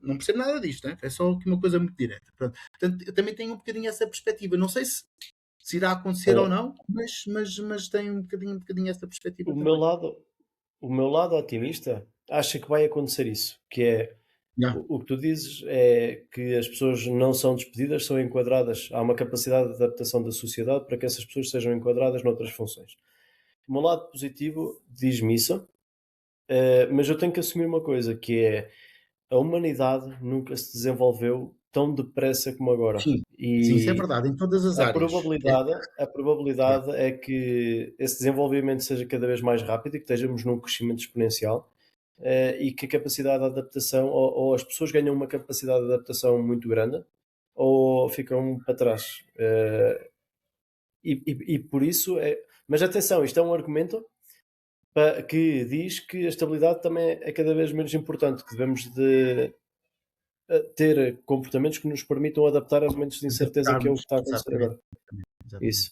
Speaker 1: não percebo nada disto, né? É só aqui uma coisa muito direta. Pronto. Portanto, eu também tenho um bocadinho essa perspectiva. Não sei se irá acontecer ou
Speaker 2: olha,
Speaker 1: não, mas tenho um bocadinho essa perspectiva
Speaker 2: o meu
Speaker 1: também.
Speaker 2: lado, o meu lado otimista acha que vai acontecer isso, que é
Speaker 1: Yeah.
Speaker 2: o que tu dizes é que as pessoas não são despedidas, são enquadradas. Há uma capacidade de adaptação da sociedade para que essas pessoas sejam enquadradas noutras funções. O meu lado positivo diz-me isso, mas eu tenho que assumir uma coisa, que é a humanidade nunca se desenvolveu tão depressa como agora.
Speaker 1: Sim, sim, isso é
Speaker 2: E
Speaker 1: verdade, em todas as
Speaker 2: a
Speaker 1: áreas.
Speaker 2: probabilidade, a
Speaker 1: Yeah.
Speaker 2: probabilidade é que esse desenvolvimento seja cada vez mais rápido e que estejamos num crescimento exponencial, e que a capacidade de adaptação, ou as pessoas ganham uma capacidade de adaptação muito grande, ou ficam para trás. E por isso é. Mas atenção, isto é um argumento que diz que a estabilidade também é cada vez menos importante, que devemos de ter comportamentos que nos permitam adaptar a momentos de incerteza, que é o
Speaker 1: Adaptarmos,
Speaker 2: que está a acontecer
Speaker 1: exatamente,
Speaker 2: agora.
Speaker 1: exatamente.
Speaker 2: Isso,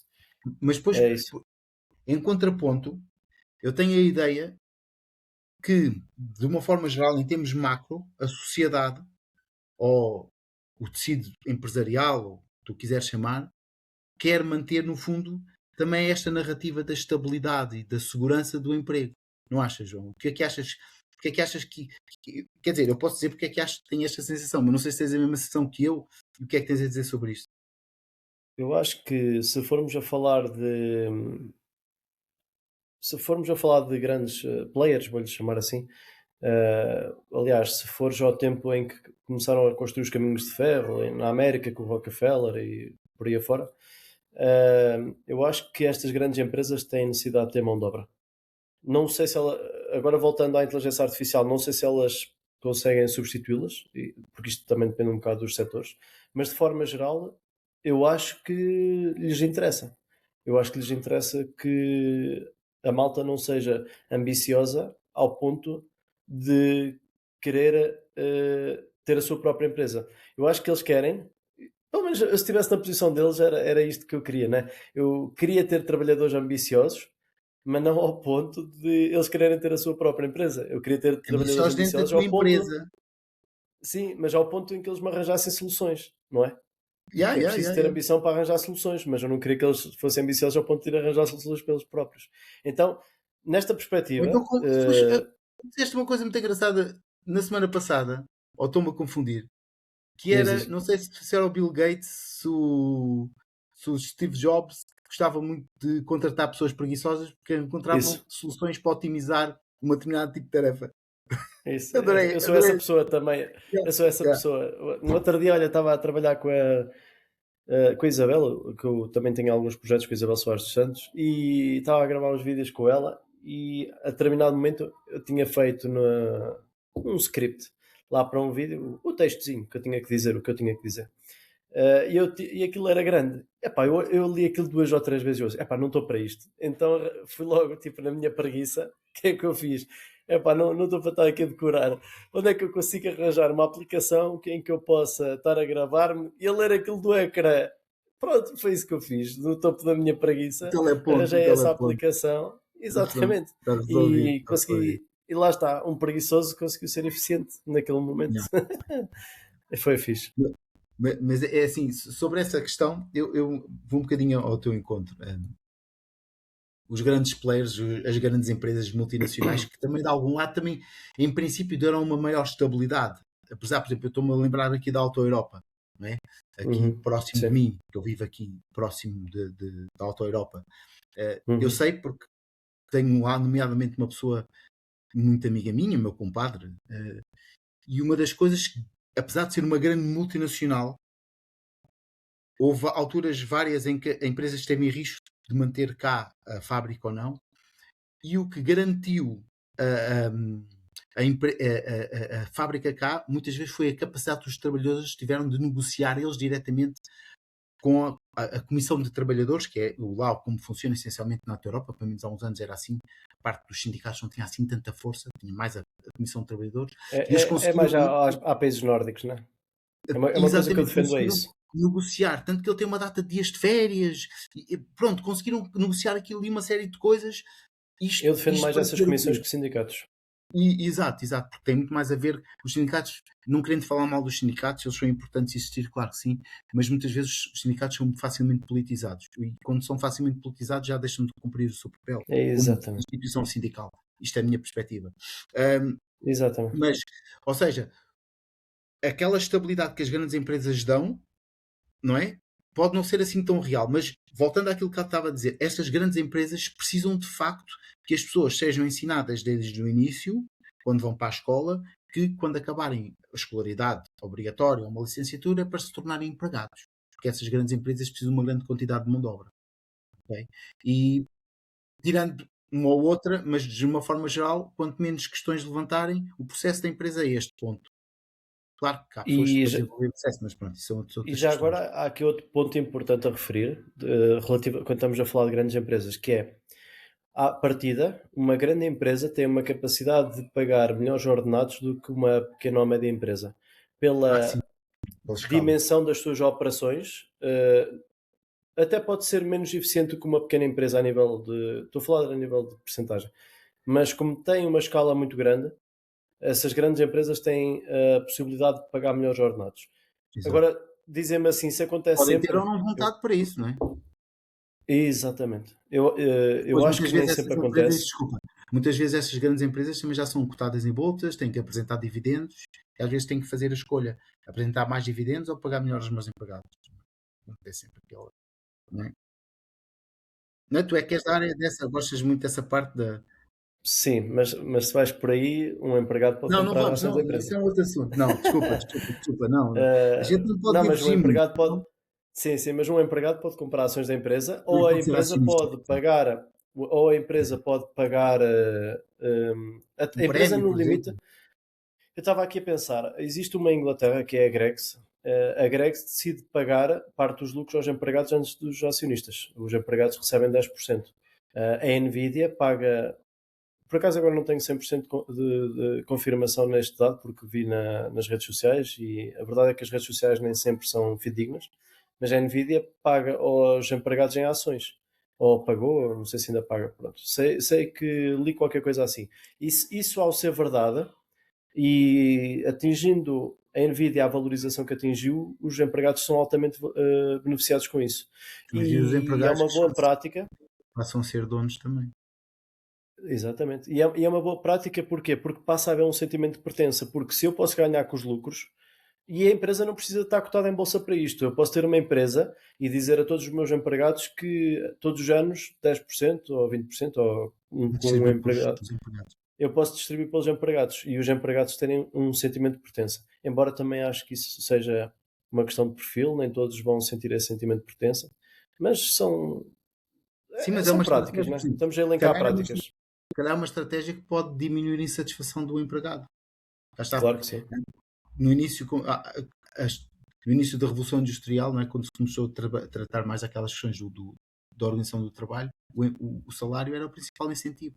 Speaker 1: Mas depois,
Speaker 2: é isso.
Speaker 1: em contraponto, eu tenho a ideia que, de uma forma geral, em termos macro, a sociedade ou o tecido empresarial, ou o que tu quiseres chamar, quer manter, no fundo, também esta narrativa da estabilidade e da segurança do emprego. Não achas, João? O que é que achas? Porque é que achas quer dizer, eu posso dizer porque é que acho que tenho esta sensação, mas não sei se tens a mesma sensação que eu. E o que é que tens a dizer sobre isto?
Speaker 2: Eu acho que se formos a falar de grandes players, vou-lhes chamar assim, aliás, se fores ao tempo em que começaram a construir os caminhos de ferro na América com o Rockefeller e por aí afora, eu acho que estas grandes empresas têm necessidade de ter mão de obra. Não sei se ela, agora voltando à inteligência artificial, não sei se elas conseguem substituí-las, porque isto também depende um bocado dos setores, mas de forma geral, eu acho que lhes interessa. Eu acho que lhes interessa que a malta não seja ambiciosa ao ponto de querer ter a sua própria empresa. Eu acho que eles querem, pelo menos eu, se estivesse na posição deles, era isto que eu queria, né? Eu queria ter trabalhadores ambiciosos, mas não ao ponto de eles quererem ter a sua própria empresa. Eu queria ter trabalhadores
Speaker 1: Ambiciosos dentro da
Speaker 2: ambiciosos
Speaker 1: tua
Speaker 2: ao ponto,
Speaker 1: empresa.
Speaker 2: sim, mas ao ponto em que eles me arranjassem soluções, não é?
Speaker 1: Yeah,
Speaker 2: É
Speaker 1: yeah,
Speaker 2: preciso
Speaker 1: yeah,
Speaker 2: ter
Speaker 1: yeah.
Speaker 2: ambição para arranjar soluções, mas eu não queria que eles fossem ambiciosos ao ponto de ir arranjar soluções pelos próprios. Então, nesta
Speaker 1: Ou então,
Speaker 2: perspectiva,
Speaker 1: disseste uma coisa muito engraçada na semana passada, ou estou-me a confundir, que
Speaker 2: diz
Speaker 1: era,
Speaker 2: isso.
Speaker 1: não sei se era o Bill Gates, se o Steve Jobs, que gostava muito de contratar pessoas preguições porque encontravam
Speaker 2: Isso.
Speaker 1: soluções para otimizar um determinado tipo de tarefa.
Speaker 2: Isso,
Speaker 1: Adorei,
Speaker 2: eu sou essa
Speaker 1: adorei.
Speaker 2: pessoa também.
Speaker 1: Yeah,
Speaker 2: Eu sou essa
Speaker 1: yeah.
Speaker 2: pessoa. No outro dia, olha, estava a trabalhar com a Isabela, que eu também tenho alguns projetos com a Isabel Soares dos Santos, e estava a gravar uns vídeos com ela. E a determinado momento eu tinha feito um script lá para um vídeo, o textozinho que eu tinha que dizer, o que eu tinha que dizer. E aquilo era grande. Epá, eu li aquilo 2 ou 3 vezes hoje. Epá, não estou para isto. Então fui logo, tipo, na minha preguiça. O que é que eu fiz? Epá, não estou para estar aqui a decorar. Onde é que eu consigo arranjar uma aplicação em que eu possa estar a gravar-me e a ler aquilo do ecrã? Pronto, foi isso que eu fiz. No topo da minha preguiça,
Speaker 1: O
Speaker 2: arranjei essa
Speaker 1: teleponto.
Speaker 2: aplicação. Exatamente.
Speaker 1: Está resolvido,
Speaker 2: E
Speaker 1: está resolvido.
Speaker 2: consegui. E lá está, um preguiçoso conseguiu ser eficiente naquele momento.
Speaker 1: Yeah.
Speaker 2: E foi fixe.
Speaker 1: Mas é assim, sobre essa questão, eu vou um bocadinho ao teu encontro. Os grandes players, as grandes empresas multinacionais, que também de algum lado também, em princípio, deram uma maior estabilidade. Apesar, por exemplo, eu estou-me a lembrar aqui da Auto Europa, não é? Aqui
Speaker 2: Uhum.
Speaker 1: próximo de
Speaker 2: Sim.
Speaker 1: mim, que eu vivo aqui próximo da Auto Europa. Eu
Speaker 2: Uhum.
Speaker 1: sei porque tenho lá, nomeadamente, uma pessoa muito amiga minha, meu compadre, e uma das coisas que, apesar de ser uma grande multinacional, houve alturas várias em que a empresa teve em risco de manter cá a fábrica ou não, e o que garantiu a, a fábrica cá, muitas vezes foi a capacidade dos trabalhadores que tiveram de negociar eles diretamente com a Comissão de Trabalhadores, que é o lá como funciona essencialmente na Europa, pelo menos há uns anos era assim, a parte dos sindicatos não tinha assim tanta força, tinha mais a Comissão de Trabalhadores, e eles
Speaker 2: É mais
Speaker 1: conseguiram
Speaker 2: a países nórdicos, não é? É uma coisa que eu
Speaker 1: exatamente,
Speaker 2: defendo, é
Speaker 1: conseguiram
Speaker 2: isso.
Speaker 1: negociar, tanto que ele tem uma data de dias de férias, e pronto, conseguiram negociar aquilo e uma série de coisas,
Speaker 2: Eu
Speaker 1: isto,
Speaker 2: defendo
Speaker 1: isto
Speaker 2: mais
Speaker 1: para
Speaker 2: essas
Speaker 1: dizer o
Speaker 2: comissões
Speaker 1: quê?
Speaker 2: que sindicatos.
Speaker 1: Exato, exato, porque tem muito mais a ver os sindicatos, não querendo falar mal dos sindicatos, eles são importantes existir, claro que sim, mas muitas vezes os sindicatos são facilmente politizados e quando são facilmente politizados já deixam de cumprir o seu papel
Speaker 2: É
Speaker 1: como
Speaker 2: exatamente.
Speaker 1: instituição sindical. Isto é a minha perspectiva. Um,
Speaker 2: Exatamente.
Speaker 1: mas, ou seja, aquela estabilidade que as grandes empresas dão, não é? Pode não ser assim tão real, mas voltando àquilo que eu estava a dizer, estas grandes empresas precisam de facto que as pessoas sejam ensinadas desde o início, quando vão para a escola, que quando acabarem a escolaridade obrigatória ou uma licenciatura, para se tornarem empregados. Porque essas grandes empresas precisam de uma grande quantidade de mão de obra. Okay? E tirando uma ou outra, mas de uma forma geral, quanto menos questões levantarem, o processo da empresa é este ponto. Claro que há pessoas
Speaker 2: E
Speaker 1: para
Speaker 2: já,
Speaker 1: desenvolver processo, mas pronto, isso são
Speaker 2: e
Speaker 1: outras
Speaker 2: já
Speaker 1: questões.
Speaker 2: agora há aqui outro ponto importante a referir, relativo, quando estamos a falar de grandes empresas, que é, à partida, uma grande empresa tem uma capacidade de pagar melhores ordenados do que uma pequena ou média empresa.
Speaker 1: Ah, sim,
Speaker 2: Pela
Speaker 1: pela escala.
Speaker 2: dimensão das suas operações, até pode ser menos eficiente do que uma pequena empresa a nível de. Estou a falar a nível de percentagem. Mas como tem uma escala muito grande, essas grandes empresas têm a possibilidade de pagar melhores ordenados.
Speaker 1: Exato.
Speaker 2: Agora, dizem-me assim, isso acontece
Speaker 1: Podem ter ou
Speaker 2: sempre?
Speaker 1: não vontade para isso, não é?
Speaker 2: Exatamente. Eu
Speaker 1: Depois,
Speaker 2: acho
Speaker 1: muitas
Speaker 2: que nem
Speaker 1: vezes,
Speaker 2: sempre
Speaker 1: essas empresas,
Speaker 2: acontece.
Speaker 1: desculpa, muitas vezes essas grandes empresas também já são cotadas em bolsas, têm que apresentar dividendos, e às vezes têm que fazer a escolha, apresentar mais dividendos ou pagar melhor aos meus empregados. Não é sempre aquela, não é? Não é? Tu é que és da área dessa, gostas muito dessa parte da.
Speaker 2: Sim, mas se vais por aí, um empregado pode
Speaker 1: Não, não
Speaker 2: comprar
Speaker 1: vamos,
Speaker 2: ações da
Speaker 1: não,
Speaker 2: empresa.
Speaker 1: isso é um outro assunto. Não, desculpa, não, não. A gente não pode
Speaker 2: Não, mas um
Speaker 1: divergir muito,
Speaker 2: empregado pode.
Speaker 1: não,
Speaker 2: Sim, sim, mas um empregado pode comprar ações da empresa,
Speaker 1: também
Speaker 2: ou a
Speaker 1: pode ser
Speaker 2: empresa
Speaker 1: acionista.
Speaker 2: pode pagar, ou a empresa pode pagar, a
Speaker 1: Um
Speaker 2: empresa
Speaker 1: prémio,
Speaker 2: no
Speaker 1: por
Speaker 2: limite.
Speaker 1: exemplo.
Speaker 2: Eu estava aqui a pensar, existe uma em Inglaterra que é a Grex. A Grex decide pagar parte dos lucros aos empregados antes dos acionistas. Os empregados recebem 10%. A Nvidia paga. Por acaso agora não tenho 100% de confirmação neste dado, porque vi nas redes sociais, e a verdade é que as redes sociais nem sempre são fidedignas, mas a Nvidia paga aos empregados em ações. Ou pagou, não sei se ainda paga, pronto. Sei que li qualquer coisa assim. Isso ao ser verdade, e atingindo a Nvidia a valorização que atingiu, os empregados são altamente beneficiados com isso.
Speaker 1: Mas e os
Speaker 2: E é
Speaker 1: empregados
Speaker 2: uma boa prática.
Speaker 1: passam a ser donos também.
Speaker 2: Exatamente. E é uma boa prática porquê? Porque passa a haver um sentimento de pertença. Porque se eu posso ganhar com os lucros, e a empresa não precisa estar cotada em bolsa para isto. Eu posso ter uma empresa e dizer a todos os meus empregados que todos os anos 10% ou 20% ou com um
Speaker 1: Distribuir pelos,
Speaker 2: empregado,
Speaker 1: pelos empregados.
Speaker 2: eu posso distribuir pelos empregados e os empregados terem um sentimento de pertença. Embora também acho que isso seja uma questão de perfil, nem todos vão sentir esse sentimento de pertença, mas
Speaker 1: Sim, mas é
Speaker 2: são
Speaker 1: uma
Speaker 2: práticas,
Speaker 1: estratégia.
Speaker 2: né?
Speaker 1: Sim.
Speaker 2: Estamos a
Speaker 1: Se
Speaker 2: elencar
Speaker 1: calhar
Speaker 2: práticas.
Speaker 1: é uma estratégia que pode diminuir a insatisfação do empregado. Já está,
Speaker 2: Claro
Speaker 1: porque
Speaker 2: que sim.
Speaker 1: no início, no início da Revolução Industrial, não é, quando se começou a tratar mais aquelas questões da organização do trabalho, o salário era o principal incentivo.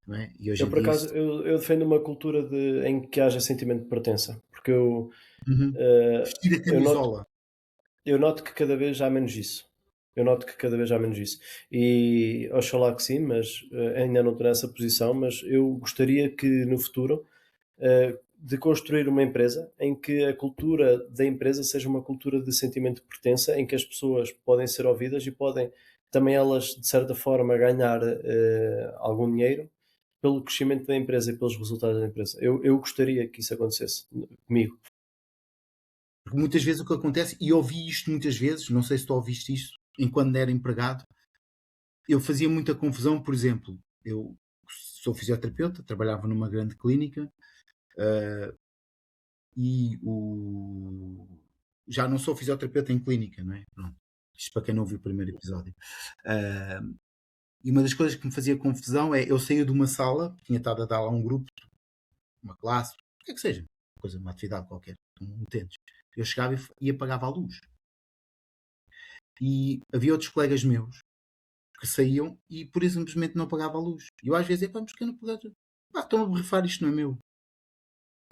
Speaker 1: Não é? E hoje
Speaker 2: Eu,
Speaker 1: em
Speaker 2: por
Speaker 1: dia
Speaker 2: acaso,
Speaker 1: isso.
Speaker 2: eu defendo uma cultura em que haja sentimento de pertença, porque
Speaker 1: Uhum.
Speaker 2: eh,
Speaker 1: Vestir a
Speaker 2: eu noto,
Speaker 1: camisola.
Speaker 2: eu noto que cada vez há menos isso. Eu noto que cada vez há menos isso. E oxalá que sim, mas ainda não estou nessa posição, mas eu gostaria que no futuro de construir uma empresa em que a cultura da empresa seja uma cultura de sentimento de pertença, em que as pessoas podem ser ouvidas e podem também elas, de certa forma, ganhar algum dinheiro pelo crescimento da empresa e pelos resultados da empresa. Eu gostaria que isso acontecesse comigo.
Speaker 1: Porque muitas vezes o que acontece, e eu ouvi isto muitas vezes, não sei se tu ouviste isto, enquanto era empregado, eu fazia muita confusão, por exemplo, eu sou fisioterapeuta, trabalhava numa grande clínica, e já não sou fisioterapeuta em clínica, não é? Pronto. Isto para quem não viu o primeiro episódio. Ah, e uma das coisas que me fazia confusão é eu saía de uma sala, tinha estado a dar lá um grupo, uma classe, o que é que seja, uma atividade qualquer, um utentes. Eu chegava e apagava a luz. E havia outros colegas meus que saíam e por isso simplesmente não apagava a luz. E eu às vezes, mas que eu não puder. Estão a borrifar, isto não é meu.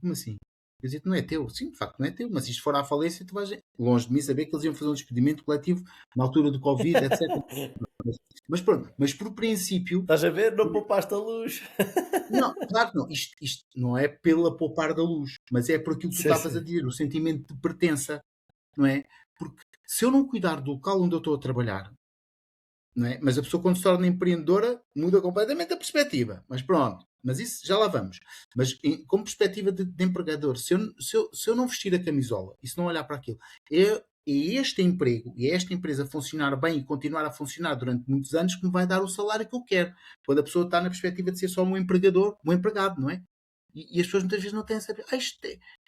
Speaker 1: Como assim? Eu dizia, não é teu. Sim, de facto, não é teu. Mas se isto for à falência, tu vais longe de mim saber que eles iam fazer um despedimento coletivo na altura do Covid, etc. Mas pronto, mas por princípio,
Speaker 2: Estás a ver? Não poupaste a luz.
Speaker 1: não, claro que não. Isto não é pela poupar da luz, mas é por aquilo que tu
Speaker 2: Sim,
Speaker 1: estavas a
Speaker 2: sim.
Speaker 1: dizer, o sentimento de pertença, não é? Porque se eu não cuidar do local onde eu estou a trabalhar, não é? Mas a pessoa, quando se torna empreendedora, muda completamente a perspectiva. Mas pronto, mas isso já lá vamos. Mas como perspectiva de empregador, se eu não vestir a camisola e se não olhar para aquilo, é este emprego e é esta empresa funcionar bem e continuar a funcionar durante muitos anos que me vai dar o salário que eu quero. Quando a pessoa está na perspectiva de ser só um empregador, um empregado, não é? E as pessoas muitas vezes não têm a saber. Isto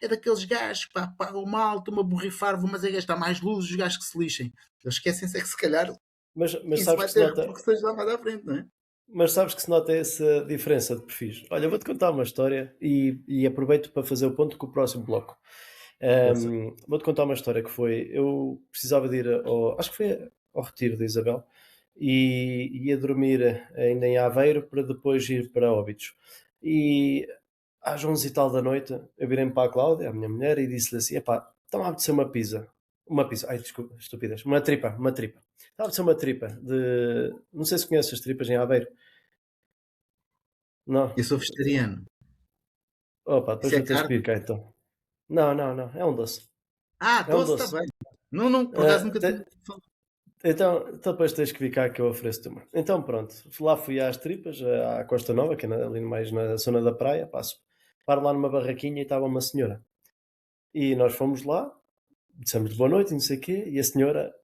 Speaker 1: é daqueles gajos que pagam mal, estão-me a borrifar, vou mas é gastar mais luz, os gajos que se lixem. Eles esquecem-se é que se calhar
Speaker 2: Mas
Speaker 1: isso
Speaker 2: sabes que
Speaker 1: vai
Speaker 2: se
Speaker 1: ter
Speaker 2: nota.
Speaker 1: repercussões lá mais à frente, não é?
Speaker 2: Mas sabes que se nota essa diferença de perfis. Olha, eu vou-te contar uma história e aproveito para fazer o ponto com o próximo bloco.
Speaker 1: Força.
Speaker 2: Vou-te contar uma história que foi, eu precisava de ir acho que foi ao retiro da Isabel, e ia dormir ainda em Aveiro para depois ir para Óbidos. E às 11 e tal da noite, eu virei-me para a Cláudia, a minha mulher, e disse-lhe assim: epá, está-me a apetecer uma pizza. Uma pizza, ai desculpa, estupidez. Uma tripa, uma tripa. Está a apetecer uma tripa de. Não sei se conheces as tripas em Aveiro.
Speaker 1: Eu
Speaker 2: Não?
Speaker 1: sou vegetariano.
Speaker 2: Opa, depois
Speaker 1: Isso é
Speaker 2: vou ter de
Speaker 1: carne?
Speaker 2: explicar então. Não, não, não, é um doce.
Speaker 1: Ah,
Speaker 2: É um
Speaker 1: doce está
Speaker 2: doce.
Speaker 1: bem. Não, não, por acaso
Speaker 2: Ah,
Speaker 1: nunca tinha falado.
Speaker 2: então depois tens que ficar que eu ofereço-te uma. Então pronto, lá fui às tripas, à Costa Nova, que é ali mais na zona da praia, passo. Paro lá numa barraquinha e estava uma senhora. E nós fomos lá, dissemos boa noite e não sei o quê, e a senhora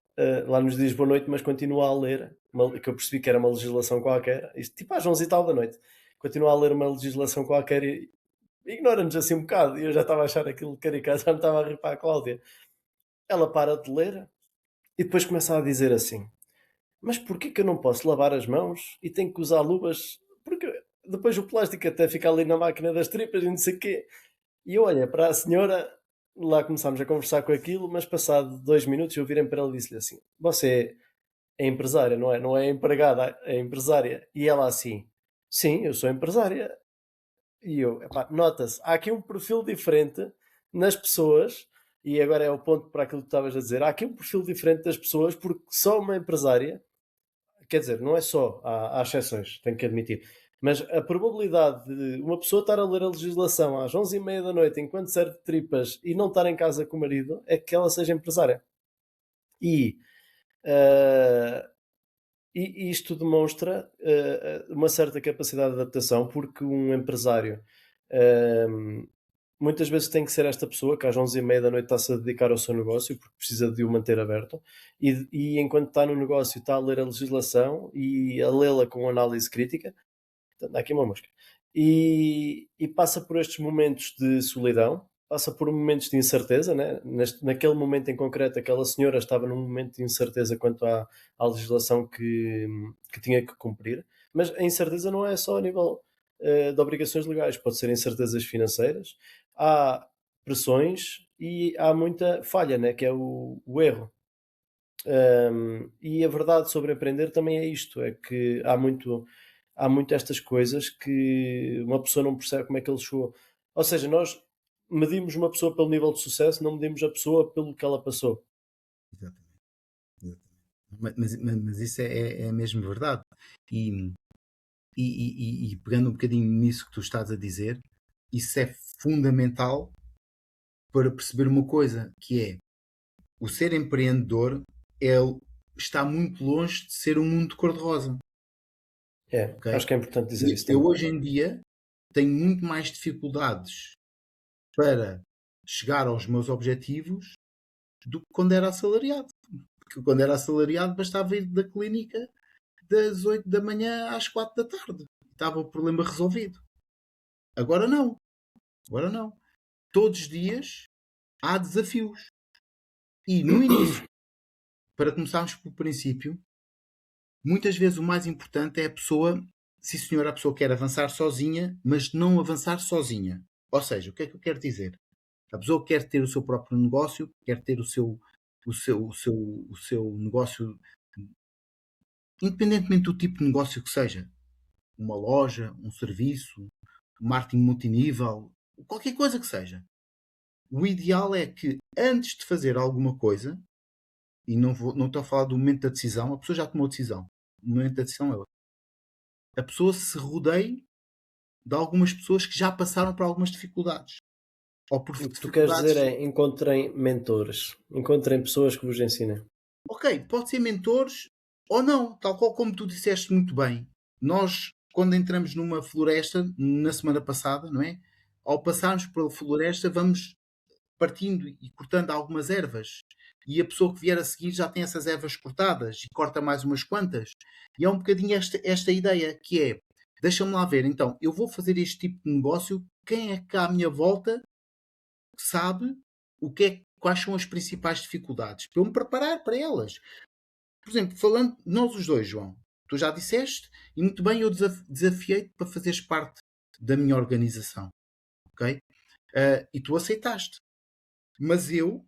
Speaker 2: lá nos diz boa noite, mas continua a ler, que eu percebi que era uma legislação qualquer, isto tipo às 11 e tal da noite, continua a ler uma legislação qualquer e ignora-nos assim um bocado, e eu já estava a achar aquilo caricato, já me estava a rir para a Cláudia. Ela para de ler e depois começa a dizer assim: mas porquê que eu não posso lavar as mãos e tenho que usar luvas? Porque depois o plástico até fica ali na máquina das tripas e não sei o quê. E eu olhei para a senhora, lá começámos a conversar com aquilo, mas passado 2 minutos eu virei para ela e disse-lhe assim: você é empresária, não é? Não é empregada, é empresária. E ela assim: sim, eu sou empresária. E eu, epá, nota-se, há aqui um perfil diferente nas pessoas, e agora é o ponto para aquilo que estavas a dizer, há aqui um perfil diferente das pessoas, porque só uma empresária, quer dizer, não é só, há exceções, tenho que admitir, mas a probabilidade de uma pessoa estar a ler a legislação às 11h30 da noite enquanto serve tripas e não estar em casa com o marido é que ela seja empresária. E, ah, e isto demonstra uma certa capacidade de adaptação, porque um empresário ah, muitas vezes tem que ser esta pessoa que às 11h30 da noite está-se a dedicar ao seu negócio porque precisa de o manter aberto e enquanto está no negócio está a ler a legislação e a lê-la com análise crítica. Dá aqui uma mosca. E passa por estes momentos de solidão, passa por momentos de incerteza, né? Naquele momento em concreto, aquela senhora estava num momento de incerteza quanto à legislação que tinha que cumprir, mas a incerteza não é só a nível de obrigações legais, pode ser incertezas financeiras, há pressões e há muita falha, né? Que é o erro. E a verdade sobre aprender também é isto, é que há muito estas coisas que uma pessoa não percebe como é que ele chegou. Ou seja, nós medimos uma pessoa pelo nível de sucesso, não medimos a pessoa pelo que ela passou.
Speaker 1: Exatamente. Exatamente. Mas isso é mesmo verdade. E, e pegando um bocadinho nisso que tu estás a dizer, isso é fundamental para perceber uma coisa, que é o ser empreendedor é, está muito longe de ser um mundo de cor-de-rosa.
Speaker 2: É,
Speaker 1: Ok?
Speaker 2: acho que é importante dizer isso
Speaker 1: Eu
Speaker 2: também.
Speaker 1: hoje em dia tenho muito mais dificuldades para chegar aos meus objetivos do que quando era assalariado. Porque quando era assalariado bastava ir da clínica das 8 da manhã às 4 da tarde. Estava o problema resolvido. Agora não. Agora não. Todos os dias há desafios. E no início, para começarmos pelo princípio, muitas vezes o mais importante é a pessoa, sim senhor, a pessoa quer avançar sozinha, mas não avançar sozinha. Ou seja, o que é que eu quero dizer? A pessoa quer ter o seu próprio negócio, quer ter o seu negócio, independentemente do tipo de negócio que seja. Uma loja, um serviço, marketing multinível, qualquer coisa que seja. O ideal é que antes de fazer alguma coisa, e não estou a falar do momento da decisão, a pessoa já tomou a decisão. O momento da decisão é outro. A pessoa se rodeie de algumas pessoas que já passaram por algumas dificuldades. Ou por
Speaker 2: O que tu queres dizer
Speaker 1: dificuldades.
Speaker 2: é encontrem mentores, encontrem pessoas que vos ensinem.
Speaker 1: Ok, pode ser mentores ou não, tal qual como tu disseste muito bem. Nós, quando entramos numa floresta, na semana passada, não é? Ao passarmos pela floresta, vamos partindo e cortando algumas ervas. E a pessoa que vier a seguir já tem essas ervas cortadas e corta mais umas quantas. E é um bocadinho esta ideia que é, deixa-me lá ver, então, eu vou fazer este tipo de negócio, quem é que à minha volta sabe quais são as principais dificuldades, para eu me preparar para elas. Por exemplo, falando nós os dois, João, tu já disseste, e muito bem, eu desafiei-te para fazeres parte da minha organização, ok? E tu aceitaste. mas eu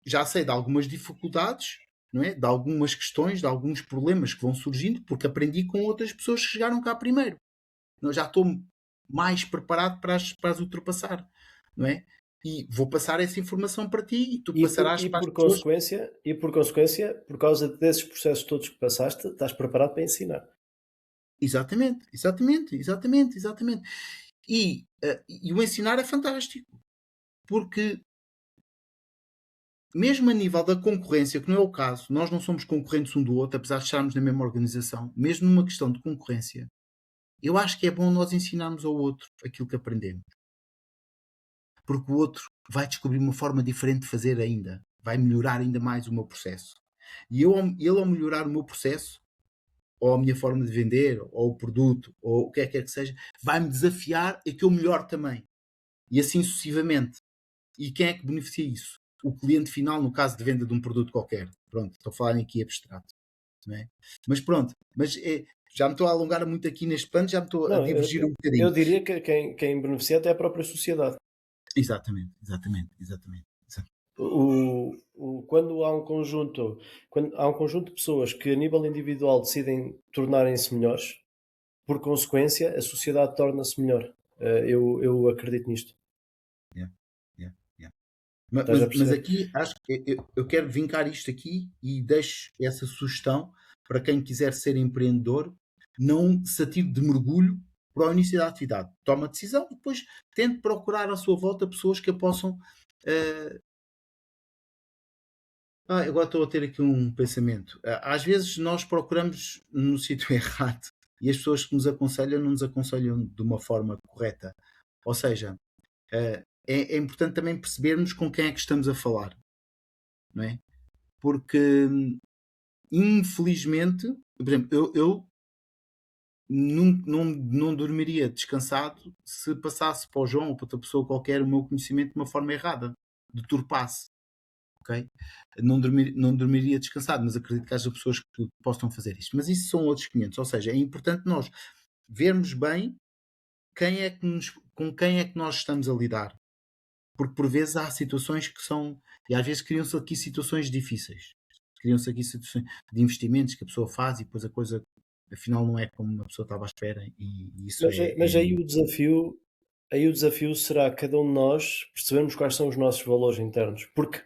Speaker 1: já sei de algumas dificuldades, não é? De algumas questões, de alguns problemas que vão surgindo, porque aprendi com outras pessoas que chegaram cá primeiro. Eu já estou mais preparado para as ultrapassar, não é? E vou passar essa informação para ti e tu
Speaker 2: E por,
Speaker 1: passarás
Speaker 2: e
Speaker 1: para as
Speaker 2: por
Speaker 1: pessoas.
Speaker 2: consequência, e por consequência, por causa desses processos todos que passaste, estás preparado para ensinar.
Speaker 1: Exatamente, exatamente, exatamente, exatamente. E o ensinar é fantástico, porque mesmo a nível da concorrência, que não é o caso, nós não somos concorrentes um do outro, apesar de estarmos na mesma organização, mesmo numa questão de concorrência, eu acho que é bom nós ensinarmos ao outro aquilo que aprendemos. Porque o outro vai descobrir uma forma diferente de fazer ainda, vai melhorar ainda mais o meu processo. E ele, ao melhorar o meu processo, ou a minha forma de vender, ou o produto, ou o que é que quer que seja, vai-me desafiar a que eu melhore também. E assim sucessivamente. E quem é que beneficia isso? O cliente final, no caso de venda de um produto qualquer. Pronto, estou a falar aqui abstrato. Não é? Mas pronto, já me estou a alongar muito aqui neste plano, já me estou a
Speaker 2: Não,
Speaker 1: divergir um
Speaker 2: eu
Speaker 1: bocadinho.
Speaker 2: diria que quem beneficia até é a própria sociedade.
Speaker 1: Exatamente, exatamente, exatamente.
Speaker 2: Quando há um conjunto de pessoas que a nível individual decidem tornarem-se melhores, por consequência, a sociedade torna-se melhor. Eu acredito nisto.
Speaker 1: Yeah, yeah, yeah. Ma-
Speaker 2: Estás a
Speaker 1: Mas
Speaker 2: perceber?
Speaker 1: aqui acho que eu quero vincar isto aqui e deixo essa sugestão para quem quiser ser empreendedor, não se atire de mergulho para o início da atividade. Toma a decisão e depois tente procurar à sua volta pessoas que a possam. eh, agora estou a ter aqui um pensamento. Às vezes nós procuramos no sítio errado e as pessoas que nos aconselham não nos aconselham de uma forma correta. Ou seja, é importante também percebermos com quem é que estamos a falar, não é? Porque infelizmente, por exemplo, eu não dormiria descansado se passasse para o João ou para outra pessoa qualquer o meu conhecimento de uma forma errada, deturpasse, ok? Não dormiria descansado, mas acredito que haja pessoas que possam fazer isto. Mas isso são outros 500, ou seja, é importante nós vermos bem com quem é que nós estamos a lidar. Porque por vezes há situações que são, e às vezes criam-se aqui situações difíceis. Criam-se aqui situações de investimentos que a pessoa faz e depois a coisa afinal não é como a pessoa estava à espera e isso
Speaker 2: Mas aí o desafio será cada um de nós percebermos quais são os nossos valores internos. Porque